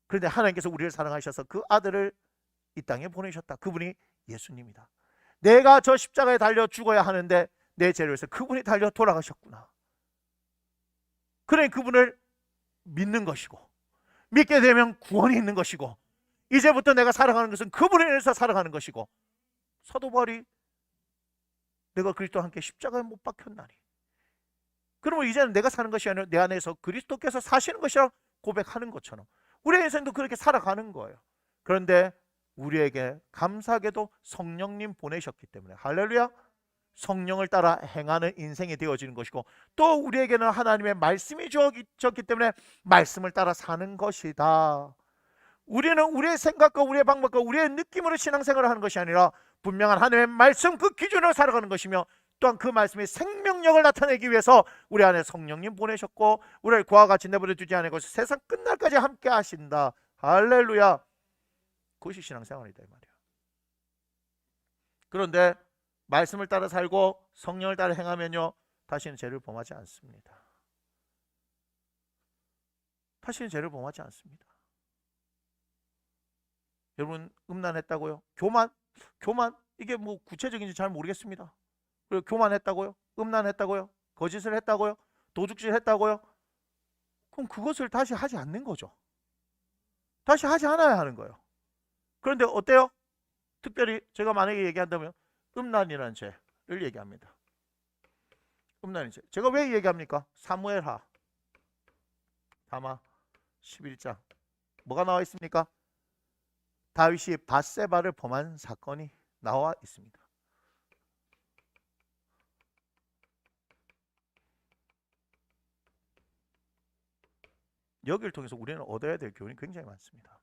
Speaker 1: 그런데 하나님께서 우리를 사랑하셔서 그 아들을 이 땅에 보내셨다. 그분이 예수님이다. 내가 저 십자가에 달려 죽어야 하는데 내 죄를 위해서 그분이 달려 돌아가셨구나. 그래 그분을 믿는 것이고 믿게 되면 구원이 있는 것이고 이제부터 내가 살아가는 것은 그분에 의해서 살아가는 것이고 사도 바울이 내가 그리스도와 함께 십자가에 못 박혔나니 그러면 이제는 내가 사는 것이 아니라 내 안에서 그리스도께서 사시는 것이라 고백하는 것처럼 우리의 인생도 그렇게 살아가는 거예요. 그런데 우리에게 감사하게도 성령님 보내셨기 때문에 할렐루야, 성령을 따라 행하는 인생이 되어지는 것이고 또 우리에게는 하나님의 말씀이 주어졌기 때문에 말씀을 따라 사는 것이다. 우리는 우리의 생각과 우리의 방법과 우리의 느낌으로 신앙생활을 하는 것이 아니라 분명한 하나님의 말씀 그 기준으로 살아가는 것이며 또한 그 말씀의 생명력을 나타내기 위해서 우리 안에 성령님 보내셨고 우리를 그와 같이 내버려 두지 않고 세상 끝날까지 함께 하신다. 할렐루야. 그것이 신앙생활이다 이 말이야. 그런데 말씀을 따라 살고 성령을 따라 행하면요 다시는 죄를 범하지 않습니다. 다시는 죄를 범하지 않습니다. 여러분 음란했다고요? 교만 이게 뭐 구체적인지 잘 모르겠습니다. 그리고 교만했다고요? 음란했다고요? 거짓을 했다고요? 도둑질 했다고요? 그럼 그것을 다시 하지 않는 거죠. 다시 하지 않아야 하는 거예요. 그런데 어때요? 특별히 제가 만약에 얘기한다면 음란이라는 죄를 얘기합니다. 음란의 죄. 제가 왜 얘기합니까? 사무엘하 다마 11장 뭐가 나와 있습니까? 다윗이 밧세바를 범한 사건이 나와 있습니다. 여기를 통해서 우리는 얻어야 될 교훈이 굉장히 많습니다.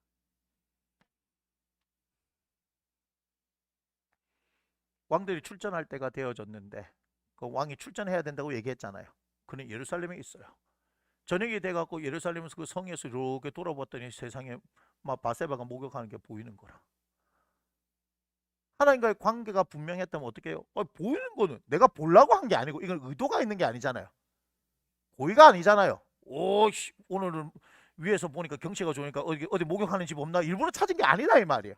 Speaker 1: 왕들이 출전할 때가 되어졌는데 그 왕이 출전해야 된다고 얘기했잖아요. 그는 예루살렘에 있어요. 저녁이 돼갖고 예루살렘에서 그 성에서 이렇게 돌아봤더니 세상에 막 밧세바가 목욕하는 게 보이는 거라. 하나님과의 관계가 분명했다면 어떻게 해요? 보이는 거는 내가 보려고 한 게 아니고 이건 의도가 있는 게 아니잖아요. 고의가 아니잖아요. 오늘은 위에서 보니까 경치가 좋으니까 어디 목욕하는 집 없나? 일부러 찾은 게 아니다 이 말이에요.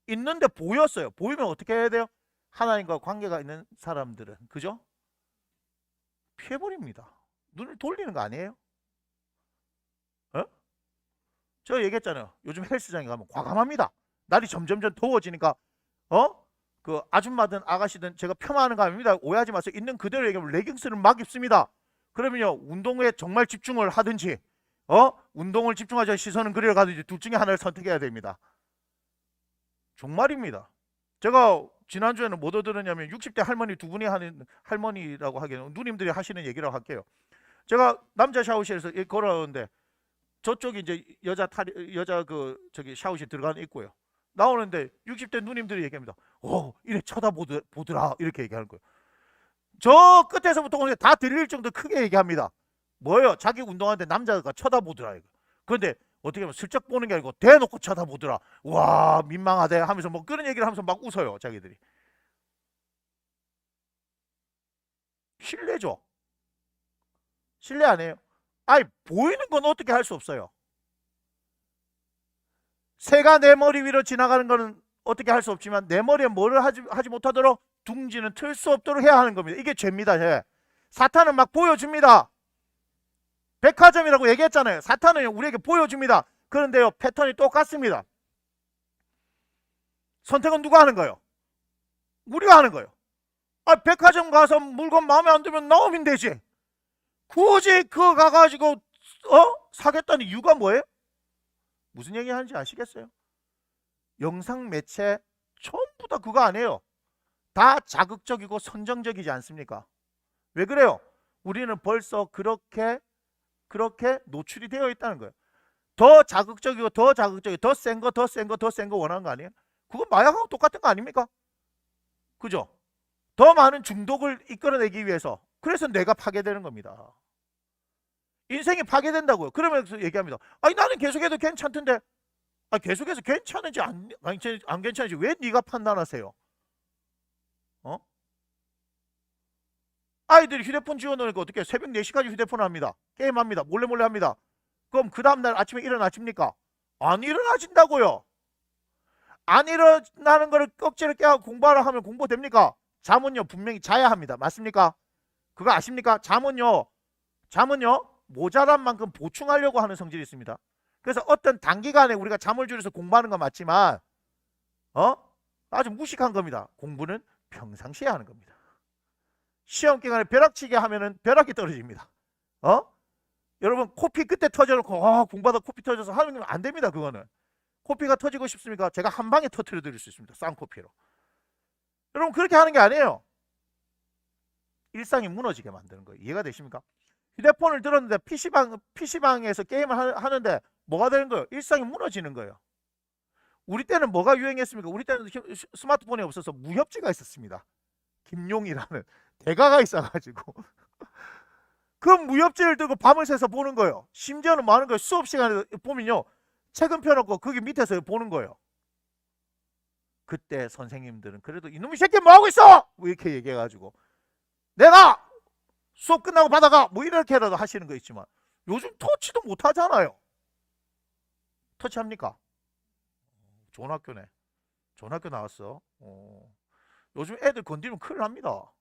Speaker 1: 있는데 보였어요. 보이면 어떻게 해야 돼요? 하나님과 관계가 있는 사람들은 그죠? 피해버립니다. 눈을 돌리는 거 아니에요? 제가 얘기했잖아요. 요즘 헬스장에 가면 과감합니다. 날이 점점점 더워지니까 그 아줌마든 아가씨든 제가 폄하하는 거 아닙니다. 오해하지 마세요. 있는 그대로 얘기하면 레깅스를 막 입습니다. 그러면요 운동에 정말 집중을 하든지 운동을 집중하자 시선은 그리러 가든지 둘 중에 하나를 선택해야 됩니다. 정말입니다. 제가 지난주에는 뭐 들었냐면 60대 할머니 두 분이 하는 할머니라고 하기에는 누님들이 하시는 얘기라고 할게요. 제가 남자 샤워실에서 걸어오는데 저쪽이 이제 여자 샤워실 들어가는 있고요. 나오는데 60대 누님들이 얘기합니다. 이래 쳐다보더라 이렇게 얘기하는 거예요. 저 끝에서부터 오늘 다 들릴 정도 크게 얘기합니다. 뭐예요? 자기 운동하는데 남자가 쳐다보더라. 그런데 어떻게 보면 슬쩍 보는 게 아니고 대놓고 쳐다보더라. 와 민망하대 하면서 뭐 그런 얘기를 하면서 막 웃어요 자기들이. 실례죠. 실례 아니에요. 아니 보이는 건 어떻게 할 수 없어요. 새가 내 머리 위로 지나가는 거는 어떻게 할 수 없지만 내 머리에 뭐를 하지 못하도록 둥지는 틀 수 없도록 해야 하는 겁니다. 이게 죄입니다. 죄. 사탄은 막 보여줍니다. 백화점이라고 얘기했잖아요. 사탄은 우리에게 보여줍니다. 그런데요 패턴이 똑같습니다. 선택은 누가 하는 거예요? 우리가 하는 거예요. 아 백화점 가서 물건 마음에 안 들면 나오면 되지. 굳이 그거 가가지고 사겠다는 이유가 뭐예요? 무슨 얘기 하는지 아시겠어요? 영상 매체 전부 다 그거 아니에요. 다 자극적이고 선정적이지 않습니까? 왜 그래요? 우리는 벌써 그렇게 노출이 되어 있다는 거예요. 더 자극적이고 더 자극적이고 더 센 거 더 센 거 더 센 거 원하는 거 아니에요? 그건 마약하고 똑같은 거 아닙니까? 그죠? 더 많은 중독을 이끌어내기 위해서. 그래서 뇌가 파괴되는 겁니다. 인생이 파괴된다고요. 그러면서 얘기합니다. 아니 나는 계속해도 괜찮던데. 아 계속해서 괜찮은지 안 괜찮은지 왜 네가 판단하세요? 아이들이 휴대폰 지워놓으니까 어떻게 새벽 4시까지 휴대폰을 합니다. 게임합니다. 몰래 합니다. 그럼 그 다음날 아침에 일어나십니까? 안 일어나진다고요. 안 일어나는 거를 꺽지를 깨고 공부하라 하면 공부됩니까? 잠은요 분명히 자야 합니다. 맞습니까? 그거 아십니까? 잠은요 모자란 만큼 보충하려고 하는 성질이 있습니다. 그래서 어떤 단기간에 우리가 잠을 줄여서 공부하는 건 맞지만 아주 무식한 겁니다. 공부는 평상시에 하는 겁니다. 시험 기간에 벼락치기 하면은 벼락이 떨어집니다. 여러분 코피 그때 터져놓고 공부하다 코피 터져서 하면 안 됩니다. 그거는 코피가 터지고 싶습니까? 제가 한 방에 터뜨려 드릴 수 있습니다. 쌍코피로. 여러분 그렇게 하는 게 아니에요. 일상이 무너지게 만드는 거예요. 이해가 되십니까? 휴대폰을 들었는데 PC방에서 게임을 하는데 뭐가 되는 거예요? 일상이 무너지는 거예요. 우리 때는 뭐가 유행했습니까? 우리 때는 스마트폰이 없어서 무협지가 있었습니다. 김용이라는 대가가 있어가지고 그 무협지를 들고 밤을 새서 보는 거예요. 심지어는 뭐 하는 거예요? 수업 시간에 보면요 책은 펴놓고 거기 밑에서 보는 거예요. 그때 선생님들은 그래도 이놈의 새끼 뭐하고 있어! 뭐 이렇게 얘기해가지고 내가 수업 끝나고 받아가 뭐 이렇게라도 하시는 거 있지만 요즘 터치도 못 하잖아요. 터치합니까? 좋은 학교네. 좋은 학교 나왔어. 요즘 애들 건드리면 큰일 납니다.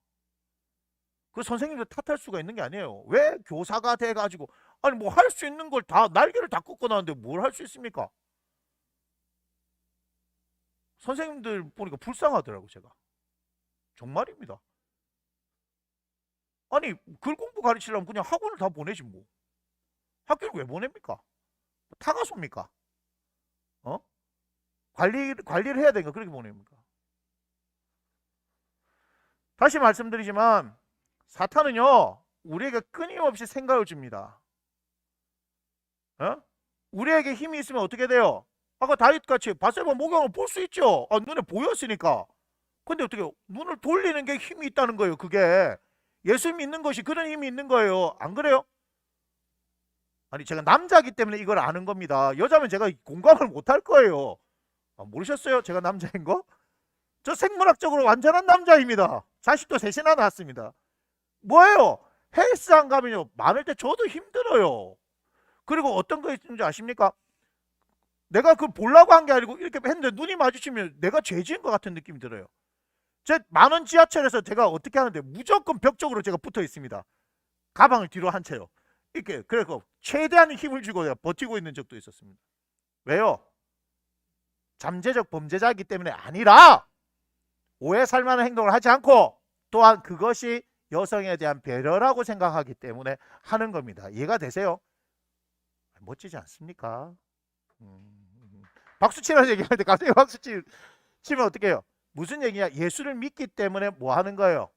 Speaker 1: 그 선생님들 탓할 수가 있는 게 아니에요. 왜 교사가 돼가지고 아니 뭐 할 수 있는 걸 다 날개를 다 꺾고 나왔는데 뭘 할 수 있습니까? 선생님들 보니까 불쌍하더라고 제가. 정말입니다. 아니 글 공부 가르치려면 그냥 학원을 다 보내지 뭐. 학교를 왜 보냅니까? 타가소입니까? 관리를 해야 되니까 그렇게 보냅니까? 다시 말씀드리지만 사탄은요 우리에게 끊임없이 생각을 줍니다. 우리에게 힘이 있으면 어떻게 돼요? 아까 다윗같이 바세바 목욕을 볼 수 있죠. 눈에 보였으니까. 근데 어떻게 눈을 돌리는 게 힘이 있다는 거예요. 그게 예수 믿는 것이 그런 힘이 있는 거예요. 안 그래요? 아니 제가 남자기 때문에 이걸 아는 겁니다. 여자면 제가 공감을 못할 거예요. 모르셨어요? 제가 남자인 거? 저 생물학적으로 완전한 남자입니다. 자식도 셋이나 낳았습니다. 뭐예요? 헬스장 가면요 많을 때 저도 힘들어요. 그리고 어떤 거 있는지 아십니까? 내가 그걸 보려고 한 게 아니고 이렇게 했는데 눈이 마주치면 내가 죄지은 것 같은 느낌이 들어요. 제 많은 지하철에서 제가 어떻게 하는데 무조건 벽 쪽으로 제가 붙어 있습니다. 가방을 뒤로 한 채요. 이렇게 그래서 최대한 힘을 주고 내가 버티고 있는 적도 있었습니다. 왜요? 잠재적 범죄자이기 때문에 아니라 오해 살만한 행동을 하지 않고 또한 그것이 여성에 대한 배려라고 생각하기 때문에 하는 겁니다. 이해가 되세요? 멋지지 않습니까? 박수 치라는 얘기하는데 갑자기 박수 치면 어떻게 해요? 무슨 얘기냐? 예수를 믿기 때문에 뭐 하는 거예요?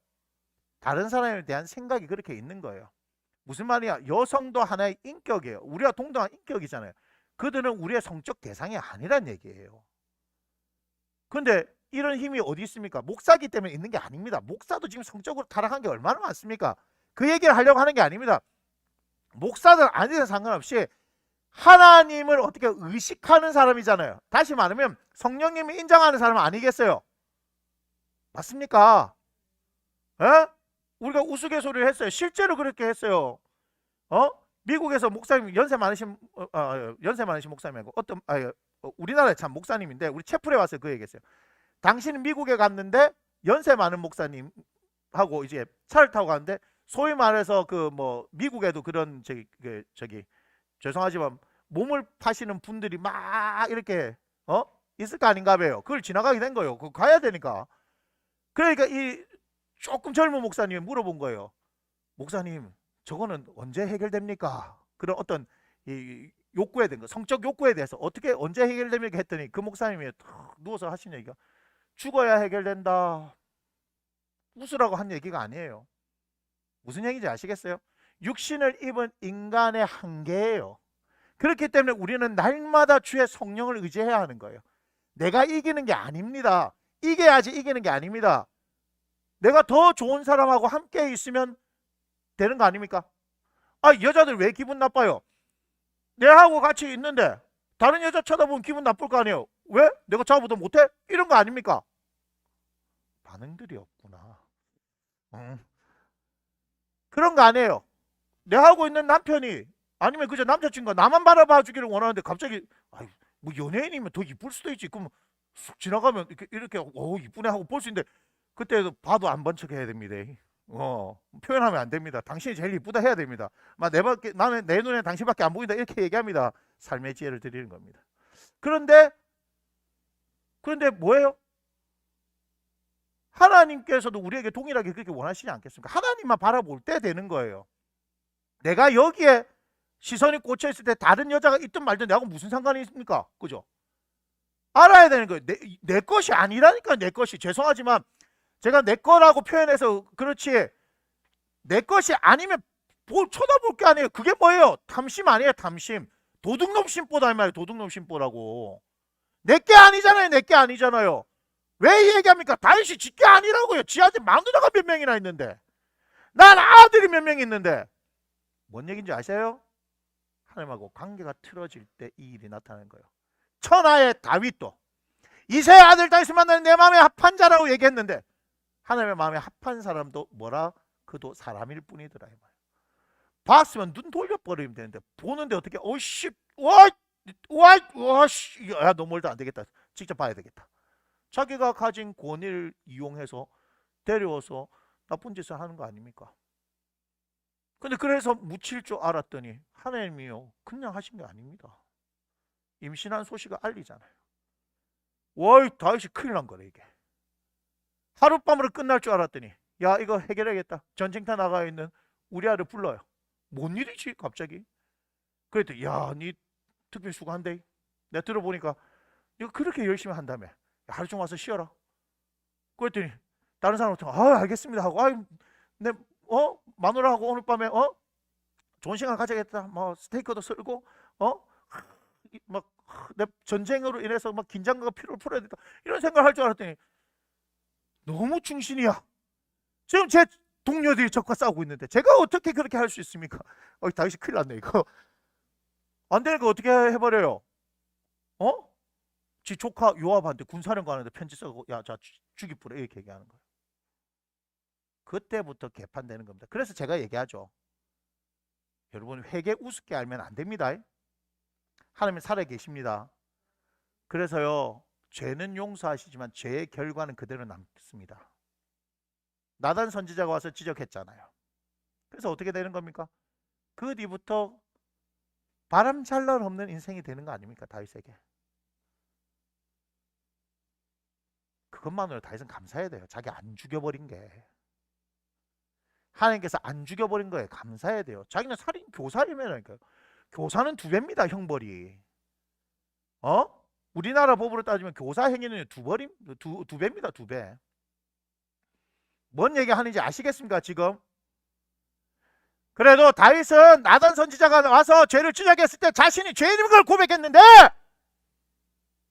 Speaker 1: 다른 사람에 대한 생각이 그렇게 있는 거예요. 무슨 말이야? 여성도 하나의 인격이에요. 우리가 동등한 인격이잖아요. 그들은 우리의 성적 대상이 아니란 얘기예요. 근데 이런 힘이 어디 있습니까? 목사기 때문에 있는 게 아닙니다. 목사도 지금 성적으로 타락한 게 얼마나 많습니까? 그 얘기를 하려고 하는 게 아닙니다. 목사들 아니든 상관없이 하나님을 어떻게 의식하는 사람이잖아요. 다시 말하면 성령님이 인정하는 사람은 아니겠어요? 맞습니까? 에? 우리가 우스갯소리를 했어요. 실제로 그렇게 했어요. 어? 미국에서 목사님 연세 많으신 목사님이고 우리나라에 참 목사님인데 우리 채플에 와서 그 얘기했어요. 당신은 미국에 갔는데 연세 많은 목사님하고 이제 차를 타고 갔는데 소위 말해서 그 뭐 미국에도 그런 저기 죄송하지만 몸을 파시는 분들이 막 이렇게 있을 거 아닌가 봐요. 그걸 지나가게 된 거예요. 그거 가야 되니까. 그러니까 이 조금 젊은 목사님이 물어본 거예요. 목사님, 저거는 언제 해결됩니까? 그런 어떤 이 욕구에 대한 거, 성적 욕구에 대해서 어떻게 언제 해결됩니까 했더니 그 목사님이 탁 누워서 하신 얘기가 죽어야 해결된다. 웃으라고 한 얘기가 아니에요. 무슨 얘기인지 아시겠어요? 육신을 입은 인간의 한계예요. 그렇기 때문에 우리는 날마다 주의 성령을 의지해야 하는 거예요. 내가 이기는 게 아닙니다. 이겨야지 이기는 게 아닙니다. 내가 더 좋은 사람하고 함께 있으면 되는 거 아닙니까? 아, 여자들 왜 기분 나빠요? 내하고 같이 있는데 다른 여자 쳐다보면 기분 나쁠 거 아니에요? 왜? 내가 자보다 못해? 이런 거 아닙니까? 반응들이 없구나. 그런 거 아니에요. 내하고 있는 남편이 아니면 그저 남자친구가 나만 바라봐 주기를 원하는데 갑자기 뭐 연예인이면 더 이쁠 수도 있지. 그럼 쑥 지나가면 이렇게 오 이쁘네 하고 볼 수 있는데 그때 봐도 안 본 척 해야 됩니다. 표현하면 안 됩니다. 당신이 제일 이쁘다 해야 됩니다. 나는 내 눈에 당신밖에 안 보인다 이렇게 얘기합니다. 삶의 지혜를 드리는 겁니다. 그런데 뭐예요? 하나님께서도 우리에게 동일하게 그렇게 원하시지 않겠습니까? 하나님만 바라볼 때 되는 거예요. 내가 여기에 시선이 꽂혀 있을 때 다른 여자가 있든 말든 내하고 무슨 상관이 있습니까? 그죠? 알아야 되는 거예요. 내 것이 아니라니까. 내 것이. 죄송하지만 제가 내 거라고 표현해서 그렇지 내 것이 아니면 쳐다볼 게 아니에요. 그게 뭐예요? 탐심 아니에요. 탐심. 도둑놈 심보다 이 말이에요. 도둑놈 심보라고. 내 게 아니잖아요. 내 게 아니잖아요. 왜 얘기합니까? 다윗이 지 게 아니라고요. 지 아들 마누라가 몇 명이나 있는데 난 아들이 몇 명 있는데 뭔 얘기인지 아세요? 하나님하고 관계가 틀어질 때 이 일이 나타나는 거예요. 천하의 다윗도 이새의 아들 다윗을 만나는 내 마음에 합한 자라고 얘기했는데 하나님의 마음에 합한 사람도 뭐라? 그도 사람일 뿐이더라. 봤으면 눈 돌려버리면 되는데 보는데 어떻게 어이씨 와씨 야 너무 멀다 안 되겠다. 직접 봐야 되겠다. 자기가 가진 권위를 이용해서 데려와서 나쁜 짓을 하는 거 아닙니까? 근데 그래서 묻힐 줄 알았더니 하나님이요 그냥 하신 게 아닙니다. 임신한 소식을 알리잖아요. 와 다윗이 큰일 난 거래 이게. 하룻밤으로 끝날 줄 알았더니 야 이거 해결해야겠다. 전쟁터 나가 있는 우리아를 불러요. 뭔 일이지 갑자기? 그랬더니 야니 특별 수고한대. 내가 들어보니까 이거 그렇게 열심히 한다며. 하루 종일 와서 쉬어라. 그랬더니 다른 사람한테 알겠습니다 하고 내 마누라하고 오늘 밤에 좋은 시간 가져야겠다. 뭐 스테이크도 썰고 막 내 전쟁으로 인해서 막 긴장감과 피로를 풀어야 된다. 이런 생각을 할 줄 알았더니 너무 충신이야. 지금 제 동료들이 적과 싸우고 있는데 제가 어떻게 그렇게 할 수 있습니까? 다윗이 큰일 났네 이거. 안 되니까 어떻게 해버려요? 지 조카 요압한테 군사령관한테 편지 써고 야자 죽이뿌려 이렇게 얘기하는 거예요. 그때부터 개판되는 겁니다. 그래서 제가 얘기하죠. 여러분 회개 우습게 알면 안 됩니다. 하나님 살아 계십니다. 그래서요 죄는 용서하시지만 죄의 결과는 그대로 남습니다. 나단 선지자가 와서 지적했잖아요. 그래서 어떻게 되는 겁니까? 그 뒤부터 바람잘날 없는 인생이 되는 거 아닙니까? 다윗에게. 그것만으로 다윗은 감사해야 돼요. 자기 안 죽여버린 게. 하나님께서 안 죽여버린 거에 감사해야 돼요. 자기는 살인 교사이면니까요. 교사는 2배입니다. 형벌이. 우리나라 법으로 따지면 교사 행위는 2배입니다. 2배. 뭔 얘기 하는지 아시겠습니까? 지금 그래도 다윗은 나단 선지자가 와서 죄를 지적했을 때 자신이 죄인인 걸 고백했는데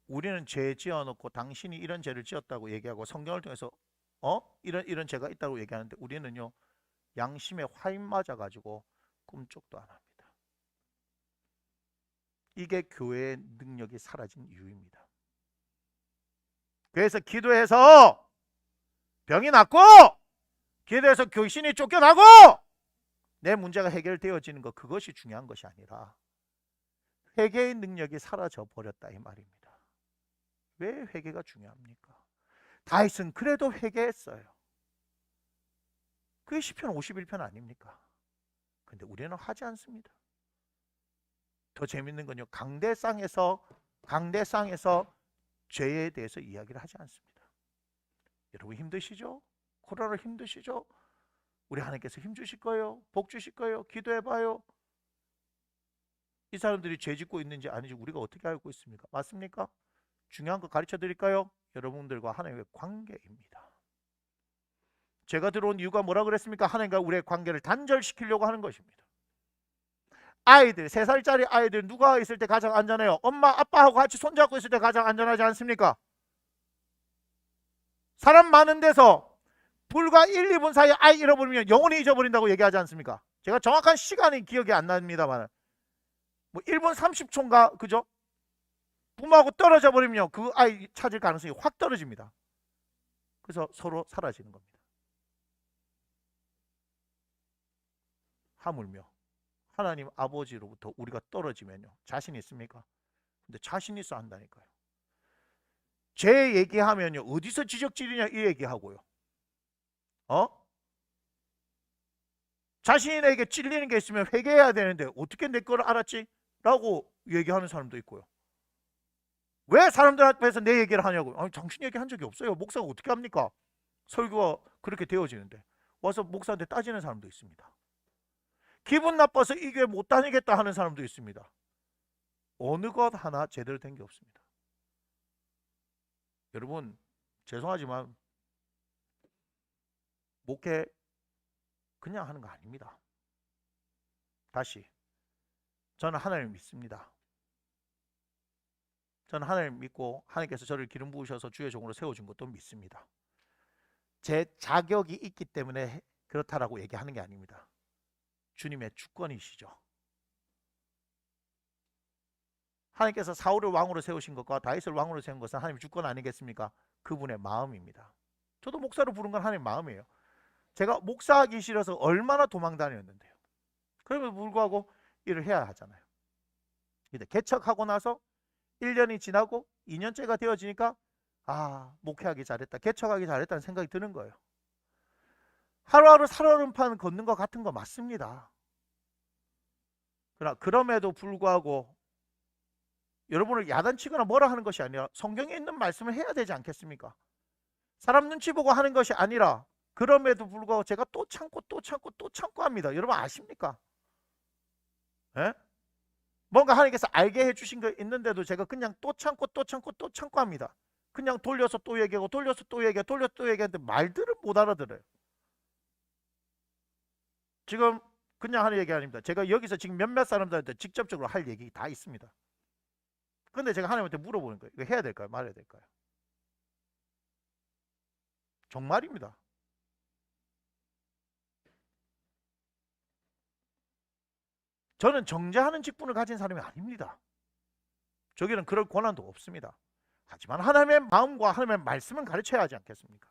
Speaker 1: 우리는 죄 지어놓고 당신이 이런 죄를 지었다고 얘기하고 성경을 통해서 이런 죄가 있다고 얘기하는데 우리는요 양심에 화인 맞아가지고 꿈쩍도 안 합니다. 이게 교회의 능력이 사라진 이유입니다. 그래서 기도해서 병이 낫고 기도해서 귀신이 쫓겨나고 내 문제가 해결되어지는 것, 그것이 중요한 것이 아니라 회개의 능력이 사라져 버렸다 이 말입니다. 왜 회개가 중요합니까? 다윗은 그래도 회개했어요. 그게 시편 51편 아닙니까? 근데 우리는 하지 않습니다. 더 재밌는 건요, 강대상에서 죄에 대해서 이야기를 하지 않습니다. 여러분 힘드시죠? 코로나로 힘드시죠? 우리 하나님께서 힘 주실 거예요. 복 주실 거예요. 기도해봐요. 이 사람들이 죄 짓고 있는지 아닌지 우리가 어떻게 알고 있습니까? 맞습니까? 중요한 거 가르쳐 드릴까요? 여러분들과 하나님의 관계입니다. 제가 들어온 이유가 뭐라 그랬습니까? 하나님과 우리의 관계를 단절시키려고 하는 것입니다. 아이들, 3살짜리 아이들 누가 있을 때 가장 안전해요? 엄마, 아빠하고 같이 손잡고 있을 때 가장 안전하지 않습니까? 사람 많은 데서 불과 1, 2분 사이에 아이 잃어버리면 영원히 잊어버린다고 얘기하지 않습니까? 제가 정확한 시간이 기억이 안 납니다만 뭐 1분 30초인가 그죠? 부모하고 떨어져 버리면 그 아이 찾을 가능성이 확 떨어집니다. 그래서 서로 사라지는 겁니다. 하물며 하나님 아버지로부터 우리가 떨어지면요, 자신 있습니까? 근데 자신 있어 한다니까요. 죄 얘기하면요, 어디서 지적질이냐 이 얘기하고요. 자신에게 찔리는 게 있으면 회개해야 되는데 어떻게 내 걸 알았지? 라고 얘기하는 사람도 있고요. 왜 사람들 앞에서 내 얘기를 하냐고요. 아니, 당신 얘기한 적이 없어요. 목사가 어떻게 합니까? 설교가 그렇게 되어지는데 와서 목사한테 따지는 사람도 있습니다. 기분 나빠서 이 교회 못 다니겠다 하는 사람도 있습니다. 어느 것 하나 제대로 된 게 없습니다. 여러분 죄송하지만 목회 그냥 하는 거 아닙니다. 다시 저는 하나님을 믿습니다. 저는 하나님을 믿고 하나님께서 저를 기름 부으셔서 주의 종으로 세워준 것도 믿습니다. 제 자격이 있기 때문에 그렇다라고 얘기하는 게 아닙니다. 주님의 주권이시죠. 하나님께서 사울을 왕으로 세우신 것과 다윗을 왕으로 세운 것은 하나님의 주권 아니겠습니까? 그분의 마음입니다. 저도 목사로 부른 건 하나님의 마음이에요. 제가 목사하기 싫어서 얼마나 도망 다녔는데요. 그럼에도 불구하고 일을 해야 하잖아요. 근데 개척하고 나서 1년이 지나고 2년째가 되어지니까 목회하기 잘했다, 개척하기 잘했다는 생각이 드는 거예요. 하루하루 살얼음판 걷는 것 같은 거 맞습니다. 그러나 그럼에도 불구하고 여러분을 야단치거나 뭐라 하는 것이 아니라 성경에 있는 말씀을 해야 되지 않겠습니까? 사람 눈치 보고 하는 것이 아니라 그럼에도 불구하고 제가 또 참고 합니다. 여러분 아십니까? 예? 뭔가 하나님께서 알게 해주신 거 있는데도 제가 그냥 또 참고 합니다. 그냥 돌려서 또 얘기하고 돌려서 또 얘기하는데 말들을 못 알아들어요. 지금 그냥 하는 얘기 아닙니다. 제가 여기서 지금 몇몇 사람들한테 직접적으로 할 얘기 다 있습니다. 근데 제가 하나님한테 물어보는 거예요. 이거 해야 될까요? 말해야 될까요? 정말입니다. 저는 정죄하는 직분을 가진 사람이 아닙니다. 저기는 그럴 권한도 없습니다. 하지만 하나님의 마음과 하나님의 말씀은 가르쳐야 하지 않겠습니까?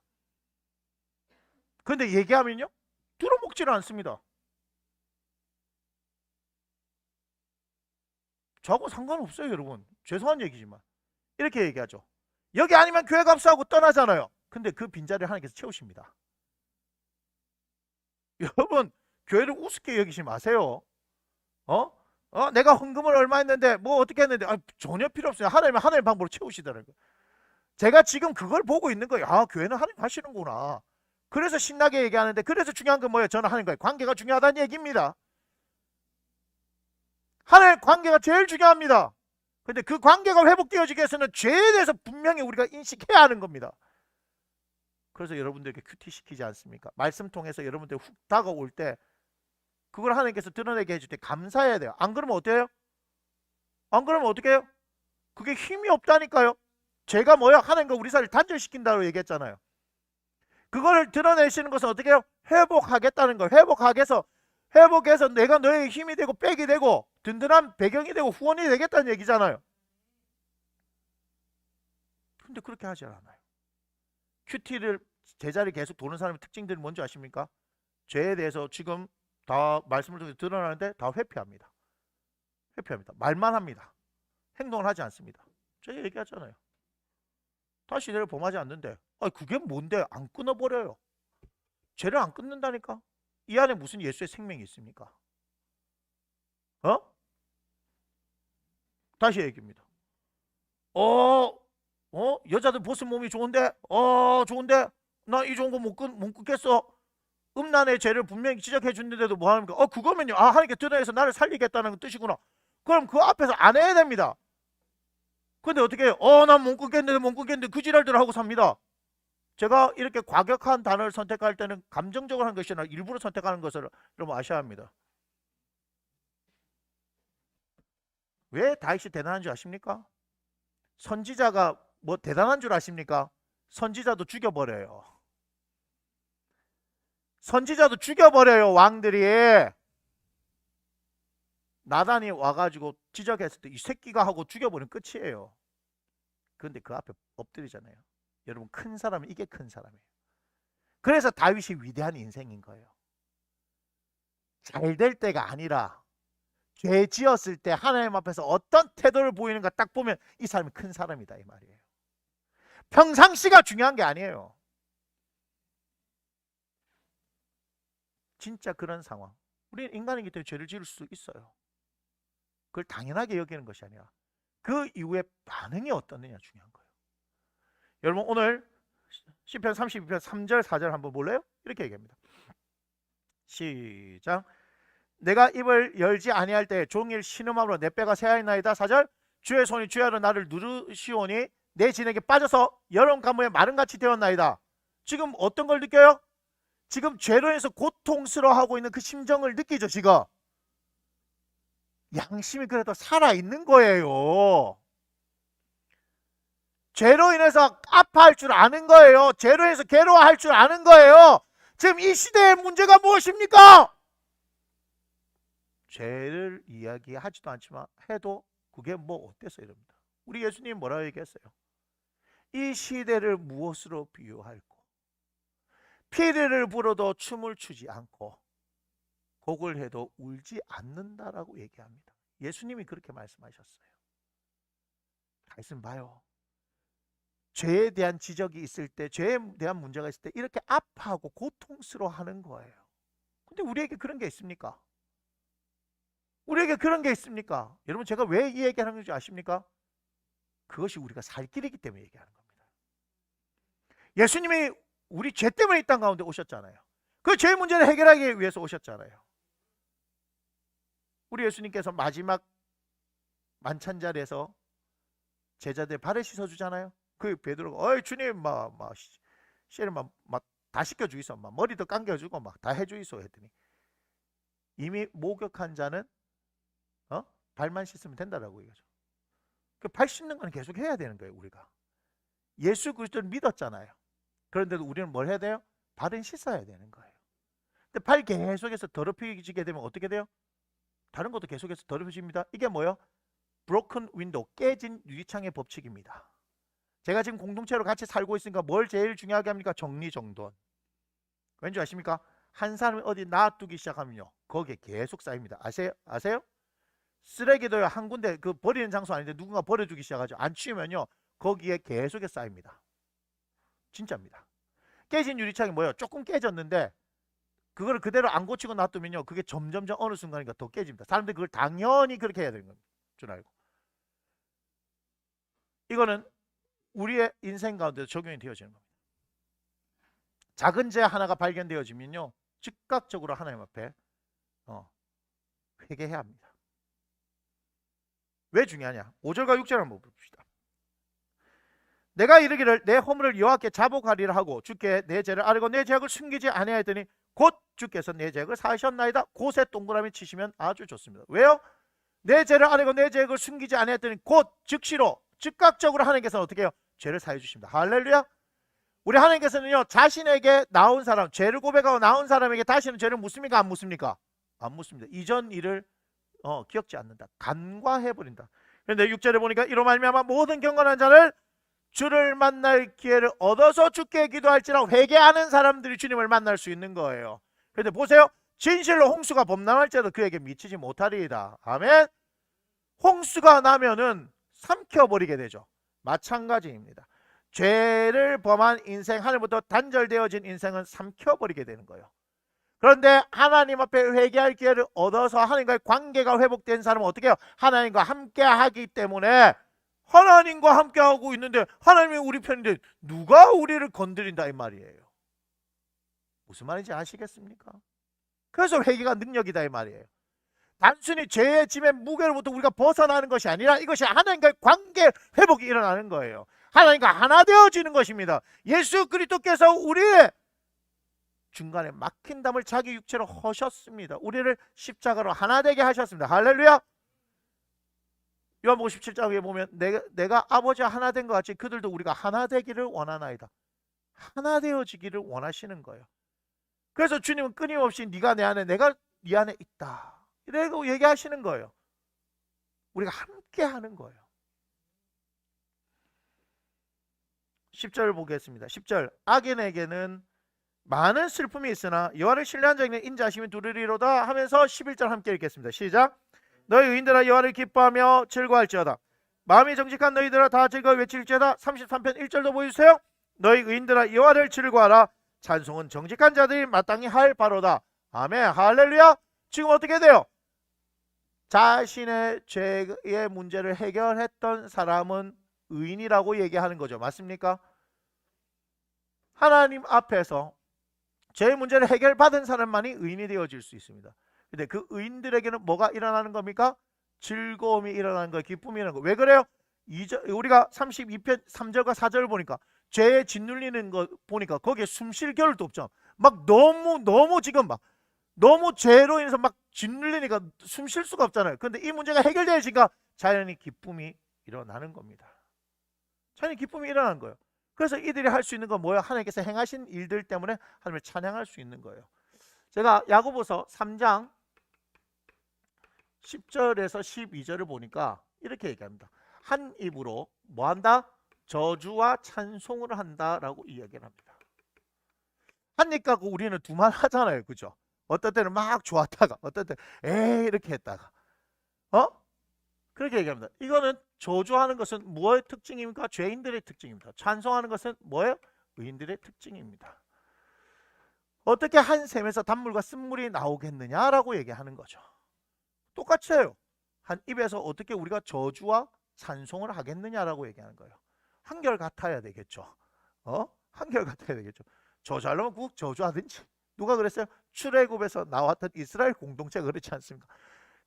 Speaker 1: 그런데 얘기하면요, 들어먹지를 않습니다. 저하고 상관없어요. 여러분 죄송한 얘기지만 이렇게 얘기하죠. 여기 아니면 교회 값싸고 떠나잖아요. 근데 그 빈자리를 하나님께서 채우십니다. 여러분 교회를 우습게 여기지 마세요. 내가 헌금을 얼마 했는데 뭐 어떻게 했는데 전혀 필요 없어요. 하나님은 하나님의 방법으로 채우시더라고요. 제가 지금 그걸 보고 있는 거예요. 교회는 하나님 하시는구나. 그래서 신나게 얘기하는데, 그래서 중요한 건 뭐예요? 저는 하나님과의 관계가 중요하다는 얘기입니다. 하나님의 관계가 제일 중요합니다. 근데 그 관계가 회복되어지기 위해서는 죄에 대해서 분명히 우리가 인식해야 하는 겁니다. 그래서 여러분들에게 큐티시키지 않습니까? 말씀 통해서 여러분들 훅 다가올 때 그걸 하나님께서 드러내게 해줄 때 감사해야 돼요. 안 그러면 어때요? 안 그러면 어떻게 해요? 그게 힘이 없다니까요. 제가 뭐야? 하나님과 우리 사이를 단절시킨다고 얘기했잖아요. 그걸 드러내시는 것은 어떻게 해요? 회복하겠다는 거예요. 회복해서 내가 너에게 힘이 되고 백이 되고 든든한 배경이 되고 후원이 되겠다는 얘기잖아요. 근데 그렇게 하지 않아요. 큐티를 제자리 계속 도는 사람의 특징들이 뭔지 아십니까? 죄에 대해서 지금 다 말씀을 통해서 드러나는데 다 회피합니다. 회피합니다. 말만 합니다. 행동을 하지 않습니다. 제가 얘기하잖아요. 다시 죄를 범하지 않는데 그게 뭔데 안 끊어버려요. 죄를 안 끊는다니까. 이 안에 무슨 예수의 생명이 있습니까? 다시 얘기합니다. 여자들 보스 몸이 좋은데 좋은데 나 이 좋은 거 못 끊겠어. 음란의 죄를 분명히 지적해 주는데도 뭐 합니까? 그거면요 하나님께 드러내서 나를 살리겠다는 뜻이구나. 그럼 그 앞에서 안 해야 됩니다. 근데 어떻게 해요? 난 못 끊겠는데 그 지랄들 하고 삽니다. 제가 이렇게 과격한 단어를 선택할 때는 감정적으로 하는 것이 아니라 일부러 선택하는 것을 여러분 아셔야 합니다. 왜 다윗이 대단한 줄 아십니까? 선지자가 뭐 대단한 줄 아십니까? 선지자도 죽여버려요. 선지자도 죽여버려요. 왕들이. 나단이 와가지고 지적했을 때 이 새끼가 하고 죽여버리면 끝이에요. 그런데 그 앞에 엎드리잖아요. 여러분 큰 사람은 이게 큰 사람이에요. 그래서 다윗이 위대한 인생인 거예요. 잘 될 때가 아니라 죄 지었을 때 하나님 앞에서 어떤 태도를 보이는가 딱 보면 이 사람이 큰 사람이다 이 말이에요. 평상시가 중요한 게 아니에요. 진짜 그런 상황. 우리는 인간이기 때문에 죄를 지을 수 있어요. 그걸 당연하게 여기는 것이 아니라 그 이후에 반응이 어떻느냐 중요한 거예요. 여러분 오늘 시편 32편 3절 4절 한번 볼래요? 이렇게 얘기합니다. 시작. 내가 입을 열지 아니할 때 종일 신음함으로 내 뼈가 새하였나이다. 4절. 주의 손이 주야로 나를 누르시오니 내 진에게 빠져서 여름 가뭄에 마른같이 되었나이다. 지금 어떤 걸 느껴요? 지금 죄로 인해서 고통스러워하고 있는 그 심정을 느끼죠. 지금 양심이 그래도 살아있는 거예요. 죄로 인해서 아파할 줄 아는 거예요. 죄로 인해서 괴로워할 줄 아는 거예요. 지금 이 시대의 문제가 무엇입니까? 죄를 이야기하지도 않지만 해도 그게 뭐 어때서 이럽니다. 우리 예수님이 뭐라고 얘기했어요? 이 시대를 무엇으로 비유할꼬? 피리를 불어도 춤을 추지 않고 곡을 해도 울지 않는다라고 얘기합니다. 예수님이 그렇게 말씀하셨어요. 말씀 봐요. 죄에 대한 지적이 있을 때, 죄에 대한 문제가 있을 때 이렇게 아파하고 고통스러워하는 거예요. 근데 우리에게 그런 게 있습니까? 우리에게 그런 게 있습니까? 여러분 제가 왜 이 얘기하는 건지 아십니까? 그것이 우리가 살 길이기 때문에 얘기하는 겁니다. 예수님이 우리 죄 때문에 이 땅 가운데 오셨잖아요. 그 죄 문제를 해결하기 위해서 오셨잖아요. 우리 예수님께서 마지막 만찬 자리에서 제자들 발을 씻어주잖아요. 그 베드로가 어이 주님 씨를 다 씻겨주이소, 머리도 감겨주고 다 해주이소 했더니 이미 목욕한 자는 발만 씻으면 된다라고 얘기하죠. 그 발 씻는 건 계속 해야 되는 거예요. 우리가 예수 그리스도를 믿었잖아요. 그런데도 우리는 뭘 해야 돼요? 발은 씻어야 되는 거예요. 근데 발 계속해서 더럽혀지게 되면 어떻게 돼요? 다른 것도 계속해서 더럽혀집니다. 이게 뭐예요? 브로큰 윈도우, 깨진 유리창의 법칙입니다. 제가 지금 공동체로 같이 살고 있으니까 뭘 제일 중요하게 합니까? 정리정돈. 왠지 아십니까? 한 사람이 어디 놔두기 시작하면요 거기에 계속 쌓입니다. 아세요? 쓰레기도요 한 군데 그 버리는 장소 아닌데 누군가 버려주기 시작하죠. 안 치우면요 거기에 계속해서 쌓입니다. 진짜입니다. 깨진 유리창이 뭐예요? 조금 깨졌는데 그걸 그대로 안 고치고 놔두면요 그게 점점점 어느 순간인가 더 깨집니다. 사람들이 그걸 당연히 그렇게 해야 되는 줄 알고. 이거는 우리의 인생 가운데 적용이 되어지는 겁니다. 작은 죄 하나가 발견되어지면요 즉각적으로 하나님 앞에 회개해야 합니다. 왜 중요하냐? 5절과 6절 한번 봅시다. 내가 이르기를 내 허물을 여호와께 자복하리라 하고 주께 내 죄를 아뢰고 내 죄악을 숨기지 아니하였더니 곧 주께서 내 죄악을 사하셨나이다. 곳에 동그라미 치시면 아주 좋습니다. 왜요? 내 죄를 아뢰고 내 죄악을 숨기지 아니하였더니 곧 즉시로 즉각적으로 하나님께서는 어떻게 해요? 죄를 사해 주십니다. 할렐루야. 우리 하나님께서는요 자신에게 나온 사람, 죄를 고백하고 나온 사람에게 다시는 죄를 묻습니까? 안 묻습니까? 안 묻습니다. 이전 일을 기억지 않는다. 간과해버린다. 그런데 6절에 보니까 이로 말미암아 모든 경건한 자를 주를 만날 기회를 얻어서 주께 기도할지라 회개하는 사람들이 주님을 만날 수 있는 거예요. 그런데 보세요. 진실로 홍수가 범람할지라도 그에게 미치지 못하리이다. 아멘. 홍수가 나면은 삼켜버리게 되죠. 마찬가지입니다. 죄를 범한 인생, 하늘부터 단절되어진 인생은 삼켜버리게 되는 거예요. 그런데 하나님 앞에 회개할 기회를 얻어서 하나님과의 관계가 회복된 사람은 어떻게 해요? 하나님과 함께 하기 때문에 하나님과 함께 하고 있는데 하나님이 우리 편인데 누가 우리를 건드린다 이 말이에요. 무슨 말인지 아시겠습니까? 그래서 회개가 능력이다 이 말이에요. 단순히 죄의 짐의 무게로부터 우리가 벗어나는 것이 아니라 이것이 하나님과의 관계 회복이 일어나는 거예요. 하나님과 하나 되어지는 것입니다. 예수 그리스도께서 우리의 중간에 막힌 담을 자기 육체로 허셨습니다. 우리를 십자가로 하나 되게 하셨습니다. 할렐루야. 요한복음 17장에 보면 내가 아버지와 하나 된 것 같이 그들도 우리가 하나 되기를 원하나이다. 하나 되어지기를 원하시는 거예요. 그래서 주님은 끊임없이 네가 내 안에 내가 네 안에 있다 이라고 얘기하시는 거예요. 우리가 함께 하는 거예요. 10절 보겠습니다. 10절 악인에게는 많은 슬픔이 있으나 여호와를 신뢰한 자에게는 인자하심이 두르리로다 하면서 11절 함께 읽겠습니다. 시작. 너희 의인들아 여호와를 기뻐하며 즐거워할지어다. 마음이 정직한 너희들아 다 즐거워 외칠지어다. 33편 1절도 보여주세요. 너희 의인들아 여호와를 즐거워하라. 찬송은 정직한 자들이 마땅히 할 바로다. 아멘. 할렐루야. 지금 어떻게 돼요? 자신의 죄의 문제를 해결했던 사람은 의인이라고 얘기하는 거죠. 맞습니까? 하나님 앞에서 죄의 문제를 해결받은 사람만이 의인이 되어질 수 있습니다. 근데 그 의인들에게는 뭐가 일어나는 겁니까? 즐거움이 일어나는 거예요. 기쁨이 일어나는 거예요. 왜 그래요? 우리가 32편 3절과 4절을 보니까 죄에 짓눌리는 거 보니까 거기에 숨 쉴 겨를도 없죠. 막 너무 지금 막 너무 죄로 인해서 막 짓눌리니까 숨 쉴 수가 없잖아요. 그런데 이 문제가 해결되니까 자연히 기쁨이 일어나는 겁니다. 자연히 기쁨이 일어나는 거예요. 그래서 이들이 할 수 있는 건 뭐예요? 하나님께서 행하신 일들 때문에 하나님을 찬양할 수 있는 거예요. 제가 야고보서 3장 10절에서 12절을 보니까 이렇게 얘기합니다. 한 입으로 뭐 한다? 저주와 찬송을 한다라고 이야기를 합니다. 한 입 갖고 우리는 두말 하잖아요. 그죠? 어떤 때는 막 좋았다가 어떤 때는 에이 이렇게 했다가 그렇게 얘기합니다. 이거는 저주하는 것은 뭐의 특징입니까? 죄인들의 특징입니다. 찬송하는 것은 뭐예요? 의인들의 특징입니다. 어떻게 한 샘에서 단물과 쓴물이 나오겠느냐라고 얘기하는 거죠. 똑같이 해요. 한 입에서 어떻게 우리가 저주와 찬송을 하겠느냐라고 얘기하는 거예요. 한결 같아야 되겠죠. 한결 같아야 되겠죠. 저주하려면 국 저주하든지. 누가 그랬어요? 출애굽에서 나왔던 이스라엘 공동체가 그렇지 않습니까?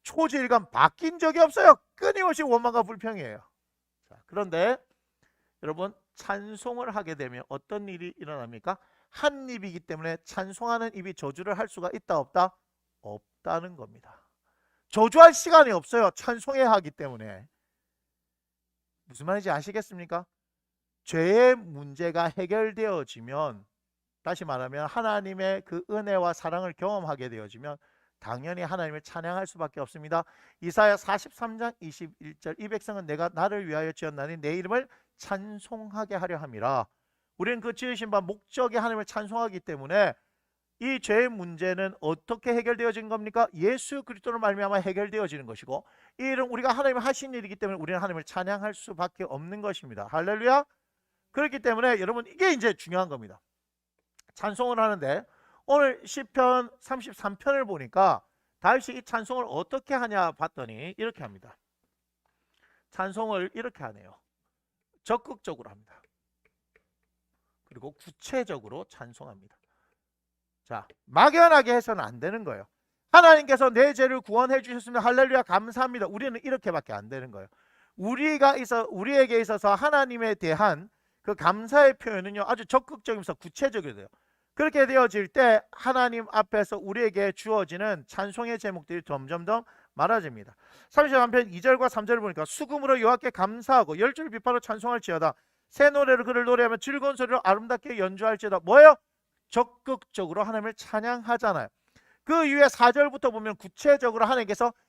Speaker 1: 초지일간 바뀐 적이 없어요. 끊임없이 원망과 불평이에요. 자, 그런데 여러분 찬송을 하게 되면 어떤 일이 일어납니까? 한 입이기 때문에 찬송하는 입이 저주를 할 수가 있다 없다? 없다는 겁니다. 저주할 시간이 없어요. 찬송해야 하기 때문에. 무슨 말인지 아시겠습니까? 죄의 문제가 해결되어지면, 다시 말하면 하나님의 그 은혜와 사랑을 경험하게 되어지면 당연히 하나님을 찬양할 수밖에 없습니다. 이사야 43장 21절 이 백성은 내가 나를 위하여 지었나니 내 이름을 찬송하게 하려 함이라. 우리는 그 지으신 바 목적이 하나님을 찬송하기 때문에 이 죄의 문제는 어떻게 해결되어진 겁니까? 예수 그리스도로 말미암아 해결되어지는 것이고, 이 일은 우리가 하나님이 하신 일이기 때문에 우리는 하나님을 찬양할 수밖에 없는 것입니다. 할렐루야. 그렇기 때문에 여러분 이게 이제 중요한 겁니다. 찬송을 하는데 오늘 시편 33편을 보니까 다윗이 이 찬송을 어떻게 하냐 봤더니 이렇게 합니다. 찬송을 이렇게 하네요. 적극적으로 합니다. 그리고 구체적으로 찬송합니다. 자, 막연하게 해서는 안 되는 거예요. 하나님께서 내 죄를 구원해 주셨습니다. 할렐루야 감사합니다. 우리는 이렇게밖에 안 되는 거예요. 우리에게 있어서 하나님에 대한 그 감사의 표현은요 아주 적극적이면서 구체적이 돼요. 그렇게 되어질 때 하나님 앞에서 우리에게 주어지는 찬송의 제목들이 점점 더 많아집니다. 33편 2절과 3절을 보니까 수금으로 여호와께 감사하고 열줄 비파로 찬송할지어다. 새 노래로 그를 노래하며 즐거운 소리로 아름답게 연주할지어다. 뭐예요? 적극적으로 하나님을 찬양하잖아요. 그 이후에 4절부터 보면 구체적으로 하나님께서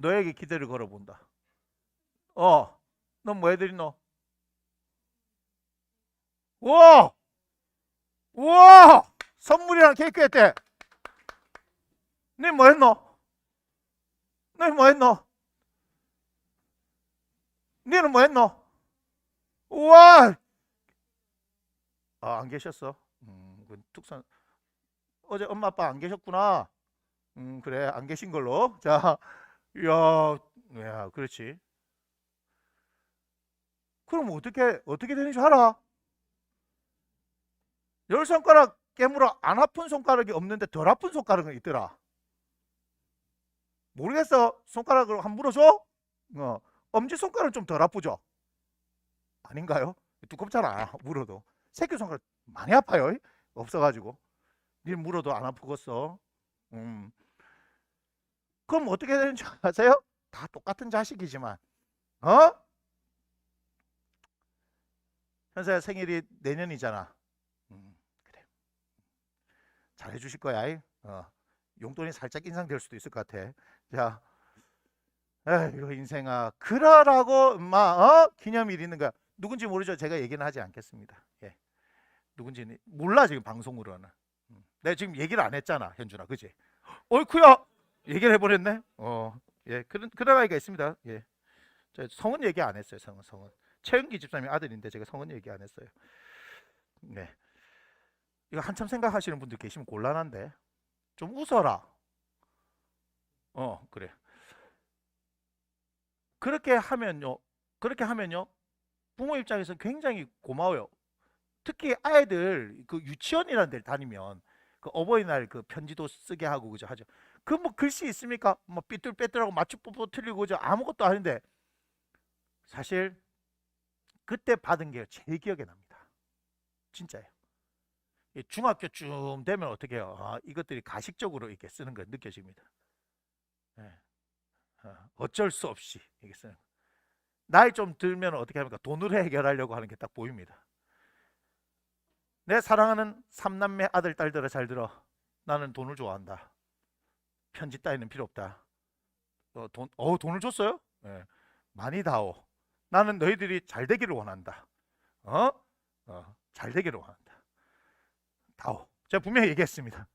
Speaker 1: 너에게 기대를 걸어본다. 넌 뭐 해드리노? 우와! 우와! 선물이랑 케이크 했대. 니 뭐 했노? 니 뭐 했노? 니는 뭐 했노? 우와! 안 계셨어? 툭선 어제 엄마 아빠 안 계셨구나. 그래 안 계신 걸로. 자, 야, 그렇지. 그럼 어떻게 되는 줄 알아? 열 손가락 깨물어 안 아픈 손가락이 없는데 덜 아픈 손가락은 있더라. 모르겠어. 손가락으로 한 물어줘. 엄지 손가락은 좀 덜 아프죠? 아닌가요? 두껍잖아. 물어도 새끼 손가락 많이 아파요. 없어가지고 니 물어도 안 아프겠어. 그럼 어떻게 되는지 아세요? 다 똑같은 자식이지만 현서야 생일이 내년이잖아. 그래 잘해 주실 거야. 용돈이 살짝 인상될 수도 있을 것 같아. 자, 에이구 인생아 그러라고 엄마 기념일 있는 거야. 누군지 모르죠. 제가 얘기는 하지 않겠습니다. 예. 누군지는 몰라 지금 방송으로는. 내가 지금 얘기를 안 했잖아 현준아, 그지? 어이쿠야 얘기를 해버렸네. 예, 그런 아이가 있습니다. 예, 저 성은 얘기 안 했어요. 성은 최은기 집사님의 아들인데 제가 성은 얘기 안 했어요. 네, 이거 한참 생각하시는 분들 계시면 곤란한데 좀 웃어라. 그래. 그렇게 하면요 부모 입장에서 굉장히 고마워요. 특히 아이들 그 유치원이라는 데를 다니면 그 어버이날 그 편지도 쓰게 하고 그죠 하죠. 그 뭐 글씨 있습니까? 뭐 삐뚤빼뚤하고 맞춤법도 틀리고 그죠 아무것도 아닌데 사실 그때 받은 게 제일 기억에 납니다. 진짜예요. 중학교쯤 되면 어떻게 해요? 이것들이 가식적으로 이렇게 쓰는 거 느껴집니다. 네. 어쩔 수 없이 이게 쓰는 거. 나이 좀 들면 어떻게 합니까? 돈으로 해결하려고 하는 게 딱 보입니다. 내 사랑하는 삼남매 아들 딸들아 잘 들어. 나는 돈을 좋아한다. 편지 따위는 필요 없다. 돈을 줬어요? 네. 많이 다오. 나는 너희들이 잘 되기를 원한다. 잘 되기를 원한다. 다오. 제가 분명히 얘기했습니다.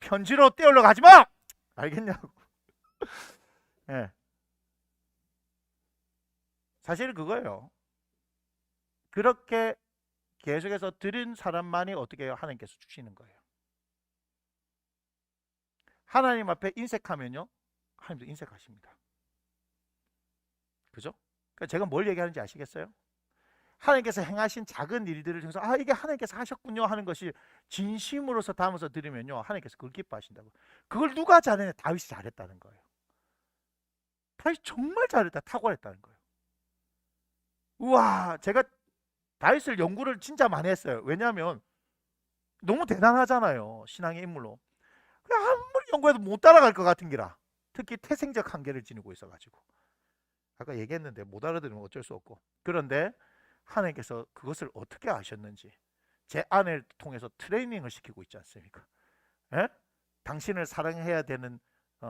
Speaker 1: 편지로 떼올려 가지 마. 알겠냐고. 네. 사실 그거예요. 그렇게 계속해서 들은 사람만이 어떻게 해요? 하나님께서 주시는 거예요. 하나님 앞에 인색하면요 하나님도 인색하십니다. 그죠? 그러니까 제가 뭘 얘기하는지 아시겠어요? 하나님께서 행하신 작은 일들을 통해서 이게 하나님께서 하셨군요 하는 것이 진심으로서 담아서 들으면요 하나님께서 그걸 기뻐하신다고. 그걸 누가 잘했냐? 다윗이 잘했다는 거예요. 다윗이 정말 잘했다. 탁월했다는 거예요. 우와, 제가 다윗을 연구를 진짜 많이 했어요. 왜냐하면 너무 대단하잖아요. 신앙의 인물로. 아무리 연구해도 못 따라갈 것 같은 기라. 특히 태생적 한계를 지니고 있어가지고. 아까 얘기했는데 못 알아들으면 어쩔 수 없고. 그런데 하나님께서 그것을 어떻게 아셨는지 제 아내를 통해서 트레이닝을 시키고 있지 않습니까? 예? 당신을 사랑해야 되는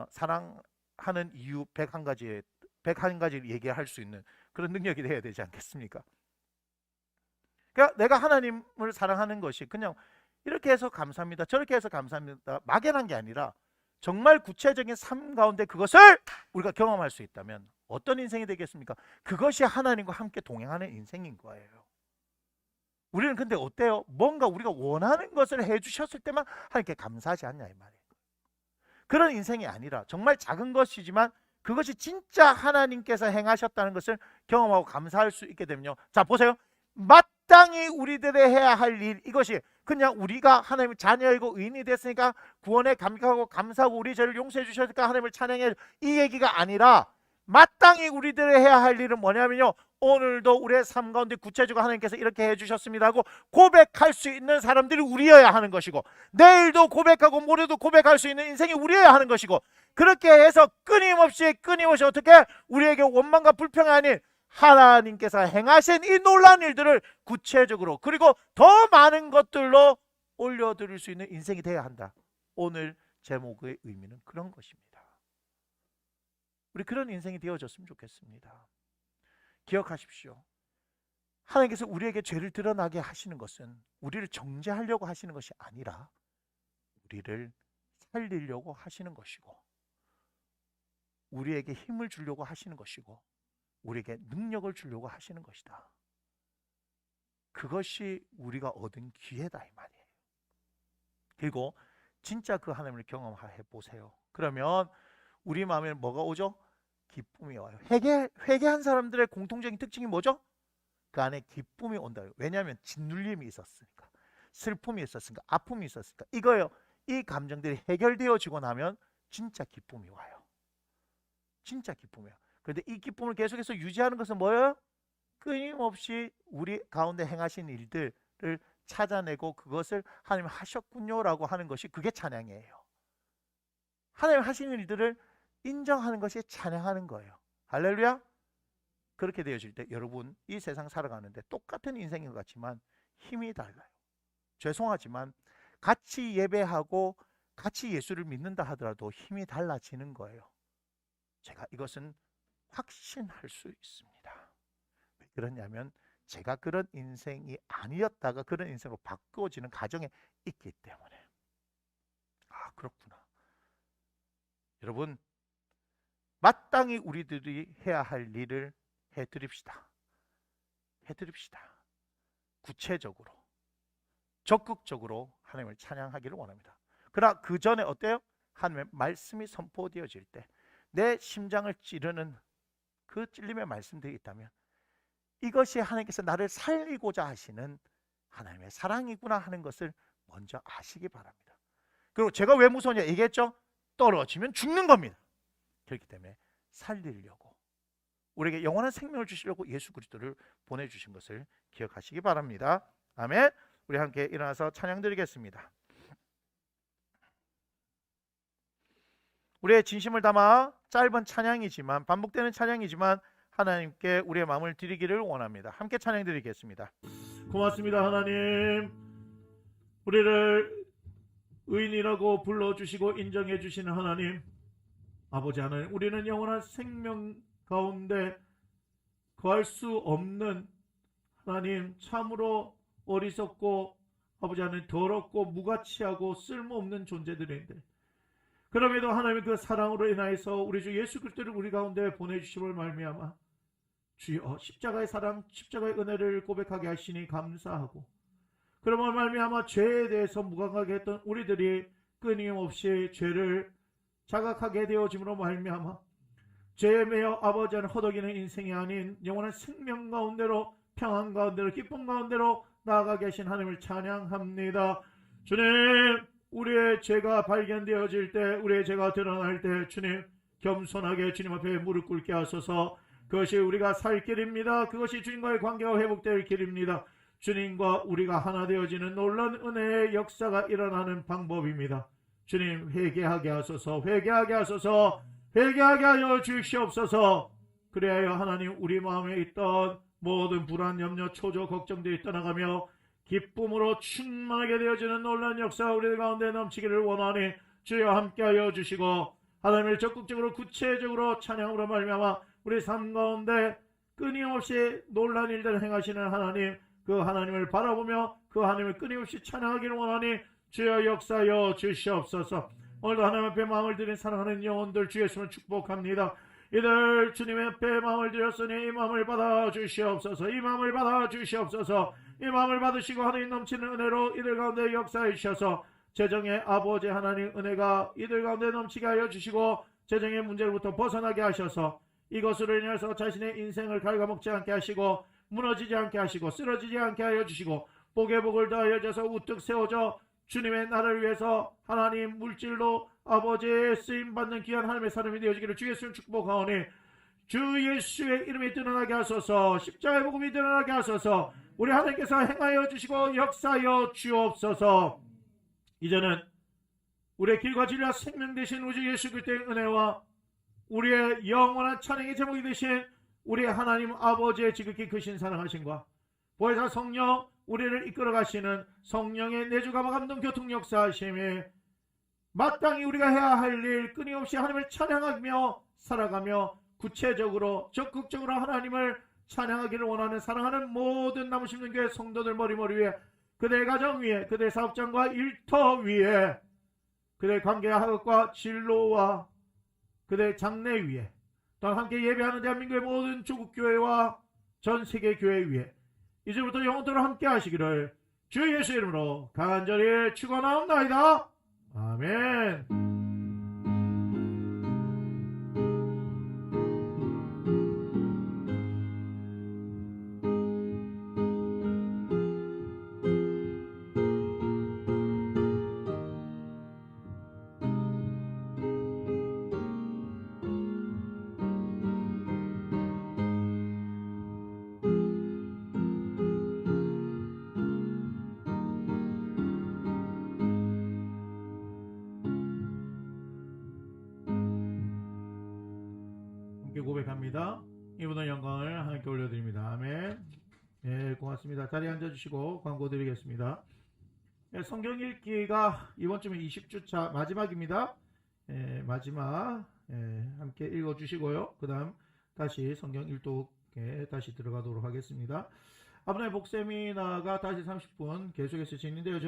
Speaker 1: 사랑하는 이유 101가지를 얘기할 수 있는 그런 능력이 돼야 되지 않겠습니까? 그러니까 내가 하나님을 사랑하는 것이 그냥 이렇게 해서 감사합니다, 저렇게 해서 감사합니다 막연한 게 아니라 정말 구체적인 삶 가운데 그것을 우리가 경험할 수 있다면 어떤 인생이 되겠습니까? 그것이 하나님과 함께 동행하는 인생인 거예요. 우리는 근데 어때요? 뭔가 우리가 원하는 것을 해주셨을 때만 하나님께 감사하지 않냐 이 말이에요. 그런 인생이 아니라 정말 작은 것이지만 그것이 진짜 하나님께서 행하셨다는 것을 경험하고 감사할 수 있게 되면요, 자 보세요. 마땅히 우리들이 해야 할 일, 이것이 그냥 우리가 하나님의 자녀이고 의인이 됐으니까 구원에 감격하고 감사하고 우리 죄를 용서해 주셨으니까 하나님을 찬양해, 이 얘기가 아니라 마땅히 우리들이 해야 할 일은 뭐냐면요, 오늘도 우리의 삶 가운데 구체적으로 하나님께서 이렇게 해주셨습니다 하고 고백할 수 있는 사람들이 우리여야 하는 것이고, 내일도 고백하고 모레도 고백할 수 있는 인생이 우리여야 하는 것이고, 그렇게 해서 끊임없이 어떻게 우리에게 원망과 불평이 아닌 하나님께서 행하신 이 놀라운 일들을 구체적으로 그리고 더 많은 것들로 올려드릴 수 있는 인생이 되어야 한다. 오늘 제목의 의미는 그런 것입니다. 우리 그런 인생이 되어졌으면 좋겠습니다. 기억하십시오. 하나님께서 우리에게 죄를 드러나게 하시는 것은 우리를 정죄하려고 하시는 것이 아니라 우리를 살리려고 하시는 것이고, 우리에게 힘을 주려고 하시는 것이고, 우리에게 능력을 주려고 하시는 것이다. 그것이 우리가 얻은 기회다 이 말이에요. 그리고 진짜 그 하나님을 경험해 보세요. 그러면 우리 마음에 뭐가 오죠? 기쁨이 와요. 회개한 사람들의 공통적인 특징이 뭐죠? 그 안에 기쁨이 온다. 왜냐하면 짓눌림이 있었으니까, 슬픔이 있었으니까, 아픔이 있었으니까. 이거예요. 이 감정들이 해결되어지고 나면 진짜 기쁨이 와요. 진짜 기쁨이에요. 그런데 이 기쁨을 계속해서 유지하는 것은 뭐예요? 끊임없이 우리 가운데 행하신 일들을 찾아내고 그것을 하나님 하셨군요 라고 하는 것이, 그게 찬양이에요. 하나님 하신 일들을 인정하는 것이 찬양하는 거예요. 할렐루야. 그렇게 되어질 때 여러분 이 세상 살아가는데 똑같은 인생인 것 같지만 힘이 달라요. 죄송하지만 같이 예배하고 같이 예수를 믿는다 하더라도 힘이 달라지는 거예요. 제가 이것은 확신할 수 있습니다. 왜 그러냐면 제가 그런 인생이 아니었다가 그런 인생으로 바꾸어지는 과정에 있기 때문에. 아, 그렇구나. 여러분, 마땅히 우리들이 해야 할 일을 해드립시다. 구체적으로, 적극적으로 하나님을 찬양하기를 원합니다. 그러나 그 전에 어때요? 하나님의 말씀이 선포되어질 때 내 심장을 찌르는 그 찔림의 말씀들이 있다면 이것이 하나님께서 나를 살리고자 하시는 하나님의 사랑이구나 하는 것을 먼저 아시기 바랍니다. 그리고 제가 왜 무서우냐 얘기했죠? 떨어지면 죽는 겁니다. 그렇기 때문에 살리려고, 우리에게 영원한 생명을 주시려고 예수 그리스도를 보내주신 것을 기억하시기 바랍니다. 아멘. 우리 함께 일어나서 찬양 드리겠습니다. 우리의 진심을 담아 짧은 찬양이지만, 반복되는 찬양이지만 하나님께 우리의 마음을 드리기를 원합니다. 함께 찬양 드리겠습니다. 고맙습니다. 하나님, 우리를 의인이라고 불러주시고 인정해 주시는 하나님, 아버지 하나님, 우리는 영원한 생명 가운데 거할 수 없는 하나님, 참으로 어리석고 아버지 하나님 더럽고 무가치하고 쓸모없는 존재들인데, 그럼에도 하나님의 그 사랑으로 인하여서 우리 주 예수 그리스도를 우리 가운데 보내주심을 말미암아 주여 십자가의 사랑, 십자가의 은혜를 고백하게 하시니 감사하고, 그러므로 말미암아 죄에 대해서 무감하게 했던 우리들이 끊임없이 죄를 자각하게 되어짐으로 말미암아 죄에 매여 아버지 하나님 허덕이는 인생이 아닌 영원한 생명 가운데로, 평안 가운데로, 기쁨 가운데로 나아가 계신 하나님을 찬양합니다. 주님, 우리의 죄가 발견되어질 때, 우리의 죄가 드러날 때 주님 겸손하게 주님 앞에 무릎 꿇게 하소서. 그것이 우리가 살 길입니다. 그것이 주님과의 관계가 회복될 길입니다. 주님과 우리가 하나 되어지는 놀라운 은혜의 역사가 일어나는 방법입니다. 주님, 회개하게 하소서, 회개하게 하소서, 회개하게 하여 주시옵소서. 그래야 하나님 우리 마음에 있던 모든 불안, 염려, 초조, 걱정들이 떠나가며 기쁨으로 충만하게 되어지는 놀라운 역사가 우리 가운데 넘치기를 원하니 주여 함께하여 주시고, 하나님을 적극적으로 구체적으로 찬양으로 말미암아 우리 삶 가운데 끊임없이 놀라운 일들을 행하시는 하나님, 그 하나님을 바라보며 그 하나님을 끊임없이 찬양하기를 원하니 주여 역사하여 주시옵소서. 오늘도 하나님 앞에 마음을 드린 사랑하는 영혼들 주 예수를 축복합니다. 이들 주님의 앞에 마음을 드렸으니 이 마음을 받아 주시옵소서. 이 마음을 받아 주시옵소서. 이 마음을 받으시고 하나님 넘치는 은혜로 이들 가운데 역사해 주셔서 재정의 아버지 하나님 은혜가 이들 가운데 넘치게 하여 주시고, 재정의 문제로부터 벗어나게 하셔서 이것으로 인해서 자신의 인생을 갉아먹지 않게 하시고, 무너지지 않게 하시고, 쓰러지지 않게 하여 주시고, 복에 복을 더하여 줘서 우뚝 세워져 주님의 나라를 위해서 하나님 물질로 아버지의 쓰임받는 귀한 하나님의 사람이 되어지기를 주 예수님 축복하오니 주 예수의 이름이 드러나게 하소서. 십자가의 복음이 드러나게 하소서. 우리 하나님께서 행하여 주시고 역사하여 주옵소서. 이제는 우리의 길과 진리와 생명 되신 우주 예수 그리스도의 은혜와 우리의 영원한 찬양의 제목이 되신 우리 하나님 아버지의 지극히 크신 사랑하심과 보혜사 성령, 우리를 이끌어 가시는 성령의 내주 감화 감동 교통 역사하심에 마땅히 우리가 해야 할 일, 끊임없이 하나님을 찬양하며 살아가며 구체적으로 적극적으로 하나님을 찬양하기를 원하는 사랑하는 모든 나무심는교회 성도들 머리 위에, 그들의 가정 위에, 그들의 사업장과 일터 위에, 그들의 관계학과 진로와 그들의 장래 위에, 또한 함께 예배하는 대한민국의 모든 조국교회와 전 세계 교회 위에 이제부터 영원토록 함께 하시기를 주 예수 이름으로 간절히 축원하옵나이다. 아멘. 고백합니다. 이 모든 영광을 하나님께 올려드립니다. 아멘. 예, 고맙습니다. 자리에 앉아주시고 광고 드리겠습니다. 예, 성경 읽기가 이번 주면 20주차 마지막입니다. 예, 마지막 함께 읽어주시고요. 그 다음 다시 성경 일독에 다시 들어가도록 하겠습니다. 아브라함의 복세미나가 다시 30분 계속해서 진행되어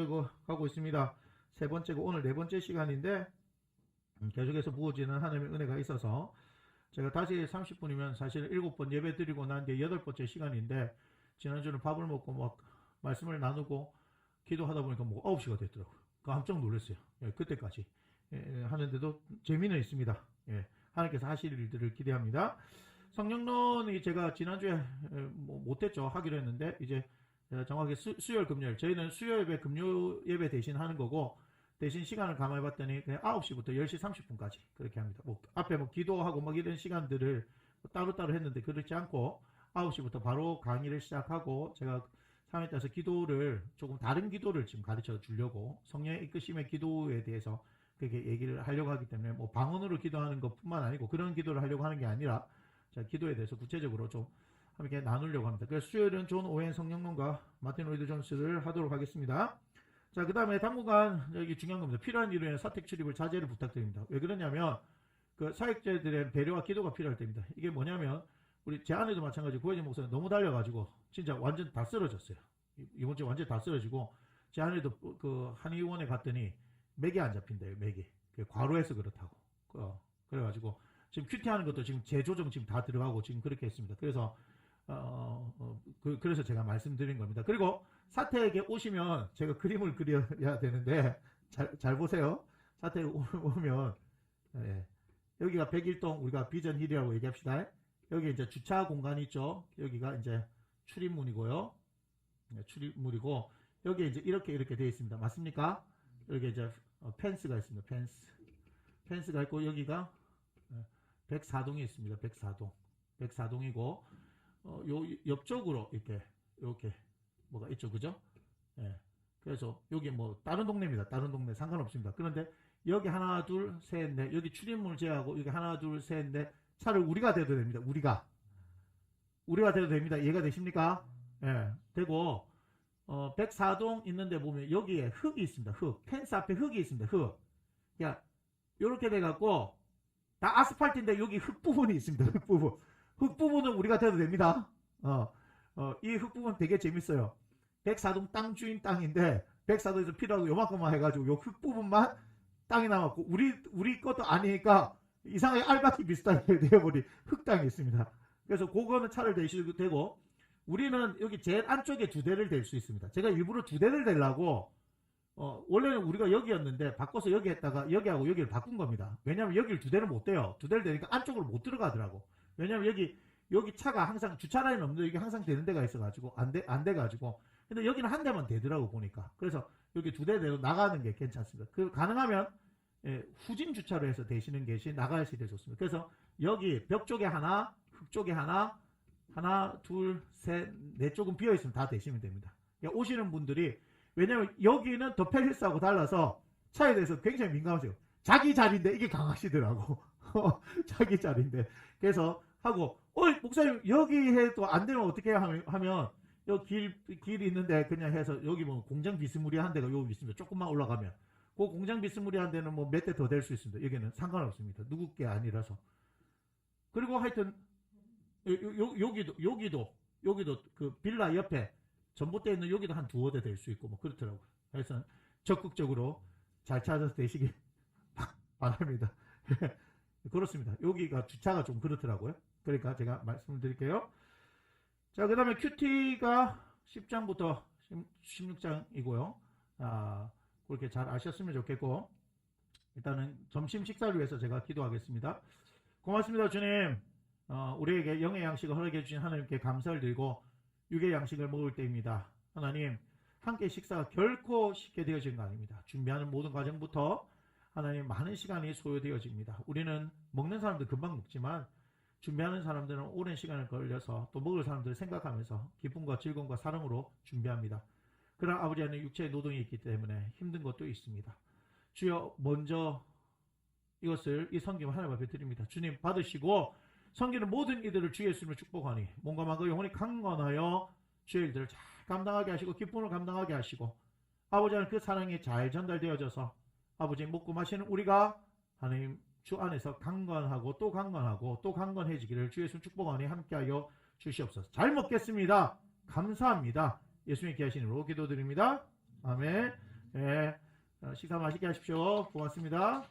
Speaker 1: 가고 있습니다. 세 번째고 오늘 네 번째 시간인데 계속해서 부어지는 하나님의 은혜가 있어서 제가 다시 30분이면 사실 7번 예배 드리고 난 뒤에 8번째 시간인데, 지난주는 밥을 먹고 막 말씀을 나누고 기도하다 보니까 뭐 9시가 됐더라고요. 깜짝 놀랐어요. 예, 그때까지 하는데도 재미는 있습니다. 예, 하나님께서 하실 일들을 기대합니다. 성령론이 제가 지난주에 못했죠. 하기로 했는데 이제 정확히 수요일 금요일, 저희는 수요 예배 금요 예배 대신 하는 거고, 대신 시간을 감안해 봤더니 그냥 9시부터 10시 30분까지 그렇게 합니다. 앞에 기도하고 이런 시간들을 따로따로 했는데 그렇지 않고 9시부터 바로 강의를 시작하고, 제가 3회 때서 기도를 조금 다른 기도를 지금 가르쳐 주려고, 성령의 이끄심의 기도에 대해서 그렇게 얘기를 하려고 하기 때문에 방언으로 기도하는 것뿐만 아니고 그런 기도를 하려고 하는 게 아니라 제가 기도에 대해서 구체적으로 좀 함께 나누려고 합니다. 그래서 수요일은 존 오웬 성령론과 마틴 로이드 존스를 하도록 하겠습니다. 자, 그 다음에 당분간 여기 중요한 겁니다. 필요한 이유에 사택 출입을 자제를 부탁드립니다. 왜 그러냐면 그 사역자들의 배려와 기도가 필요할 때입니다. 이게 뭐냐면 제 아내도 마찬가지고 구혜진 목사는 너무 달려가지고 진짜 완전 다 쓰러졌어요. 이번 주에 완전 다 쓰러지고, 제 아내도 그 한의원에 갔더니 맥이 안 잡힌대요. 맥이 과로해서 그렇다고. 그래가지고 지금 큐티 하는 것도 지금 재조정 지금 다 들어가고 지금 그렇게 했습니다. 그래서 그래서 제가 말씀드린 겁니다. 그리고 사택에 오시면 제가 그림을 그려야 되는데 잘 보세요. 사택에 오면 여기가 101동 우리가 비전 힐이라고 얘기합시다. 여기 이제 주차 공간이 있죠. 여기가 이제 출입문이고요. 출입문이고, 여기 이제 이렇게 되어 있습니다. 맞습니까? 여기 이제 펜스가 있습니다. 펜스가 있고, 여기가 104동이 있습니다. 104동이고, 요 옆쪽으로 이렇게 뭐가 있죠, 그죠? 예. 그래서 여기 다른 동네입니다. 다른 동네 상관없습니다. 그런데 여기 하나, 둘, 셋, 넷, 여기 출입문을 제외하고 여기 하나, 둘, 셋, 넷, 차를 우리가 대도 됩니다. 우리가 대도 됩니다. 이해가 되십니까? 예. 되고 104동 있는데 보면 여기에 흙이 있습니다. 펜스 앞에 흙이 있습니다. 그러니까 요렇게 돼 갖고 다 아스팔트인데 여기 흙 부분이 있습니다. 흙 부분은 우리가 대도 됩니다. 이 흙 부분 되게 재밌어요. 104동 땅 주인 땅인데 104동에서 필요하고 요만큼만 해가지고 요 흙 부분만 땅이 남았고, 우리 것도 아니니까 이상하게 알바티 비슷하게 되어버린 흙땅이 있습니다. 그래서 그거는 차를 대시도 되고, 우리는 여기 제일 안쪽에 2대를 댈 수 있습니다. 제가 일부러 2대를 대려고 원래는 우리가 여기였는데 바꿔서 여기 했다가 여기하고 여기를 바꾼 겁니다. 왜냐면 여기를 2대를 못 대요. 2대를 대니까 안쪽으로 못 들어가더라고. 왜냐면 여기 차가 항상 주차 라인 없는데 여기 항상 되는 데가 있어가지고 안 돼가지고, 근데 여기는 한 대만 되더라고 보니까. 그래서 여기 2대 대로 나가는 게 괜찮습니다. 가능하면 후진 주차로 해서 대시는 것이 나가시되 좋습니다. 그래서 여기 벽 쪽에 하나, 흙 쪽에 하나, 둘, 셋, 네 쪽은 비어있으면 다 대시면 됩니다. 그러니까 오시는 분들이, 왜냐면 여기는 더 펠리스하고 달라서 차에 대해서 굉장히 민감하세요. 자기 자리인데 이게 강하시더라고. 자기 자리인데. 그래서 하고, 목사님 여기 해도 안 되면 어떻게 해야 하면 여기 길이 있는데 그냥 해서 여기 공장 비스무리한 데가 여기 있습니다. 조금만 올라가면 그 공장 비스무리한 데는 몇 대 더 될 수 있습니다. 여기는 상관없습니다. 누구 게 아니라서.
Speaker 2: 그리고 하여튼 여기도 그 빌라 옆에 전봇대 있는 여기도 한 두어 대 될 수 있고 뭐 그렇더라고요. 그래서 적극적으로 잘 찾아서 되시길 바랍니다. 그렇습니다. 여기가 주차가 좀 그렇더라고요. 그러니까 제가 말씀을 드릴게요. 자, 그 다음에 큐티가 10장부터 16장이고요. 그렇게 잘 아셨으면 좋겠고, 일단은 점심 식사를 위해서 제가 기도하겠습니다. 고맙습니다, 주님. 우리에게 영의 양식을 허락해 주신 하나님께 감사를 드리고 육의 양식을 먹을 때입니다. 하나님, 함께 식사가 결코 쉽게 되어진 거 아닙니다. 준비하는 모든 과정부터 하나님 많은 시간이 소요되어집니다. 우리는 먹는 사람들 금방 먹지만 준비하는 사람들은 오랜 시간을 걸려서 또 먹을 사람들을 생각하면서 기쁨과 즐거움과 사랑으로 준비합니다. 그러나 아버지 안에 육체의 노동이 있기 때문에 힘든 것도 있습니다. 주여, 먼저 이 섬김을 하나님 앞에 드립니다. 주님 받으시고 섬기는 모든 이들을 주 예수님을 축복하니 몸과 마음과 영혼이 강건하여 주의 일들을 잘 감당하게 하시고 기쁨을 감당하게 하시고 아버지 안에 그 사랑이 잘 전달되어져서 아버지 먹고 마시는 우리가 하나님 주 안에서 강건하고 또 강건하고 또 강건해지기를 주 예수님 축복하니 함께하여 주시옵소서. 잘 먹겠습니다. 감사합니다. 예수님 귀하신 이름으로 기도드립니다. 아멘. 네, 식사 맛있게 하십시오. 고맙습니다.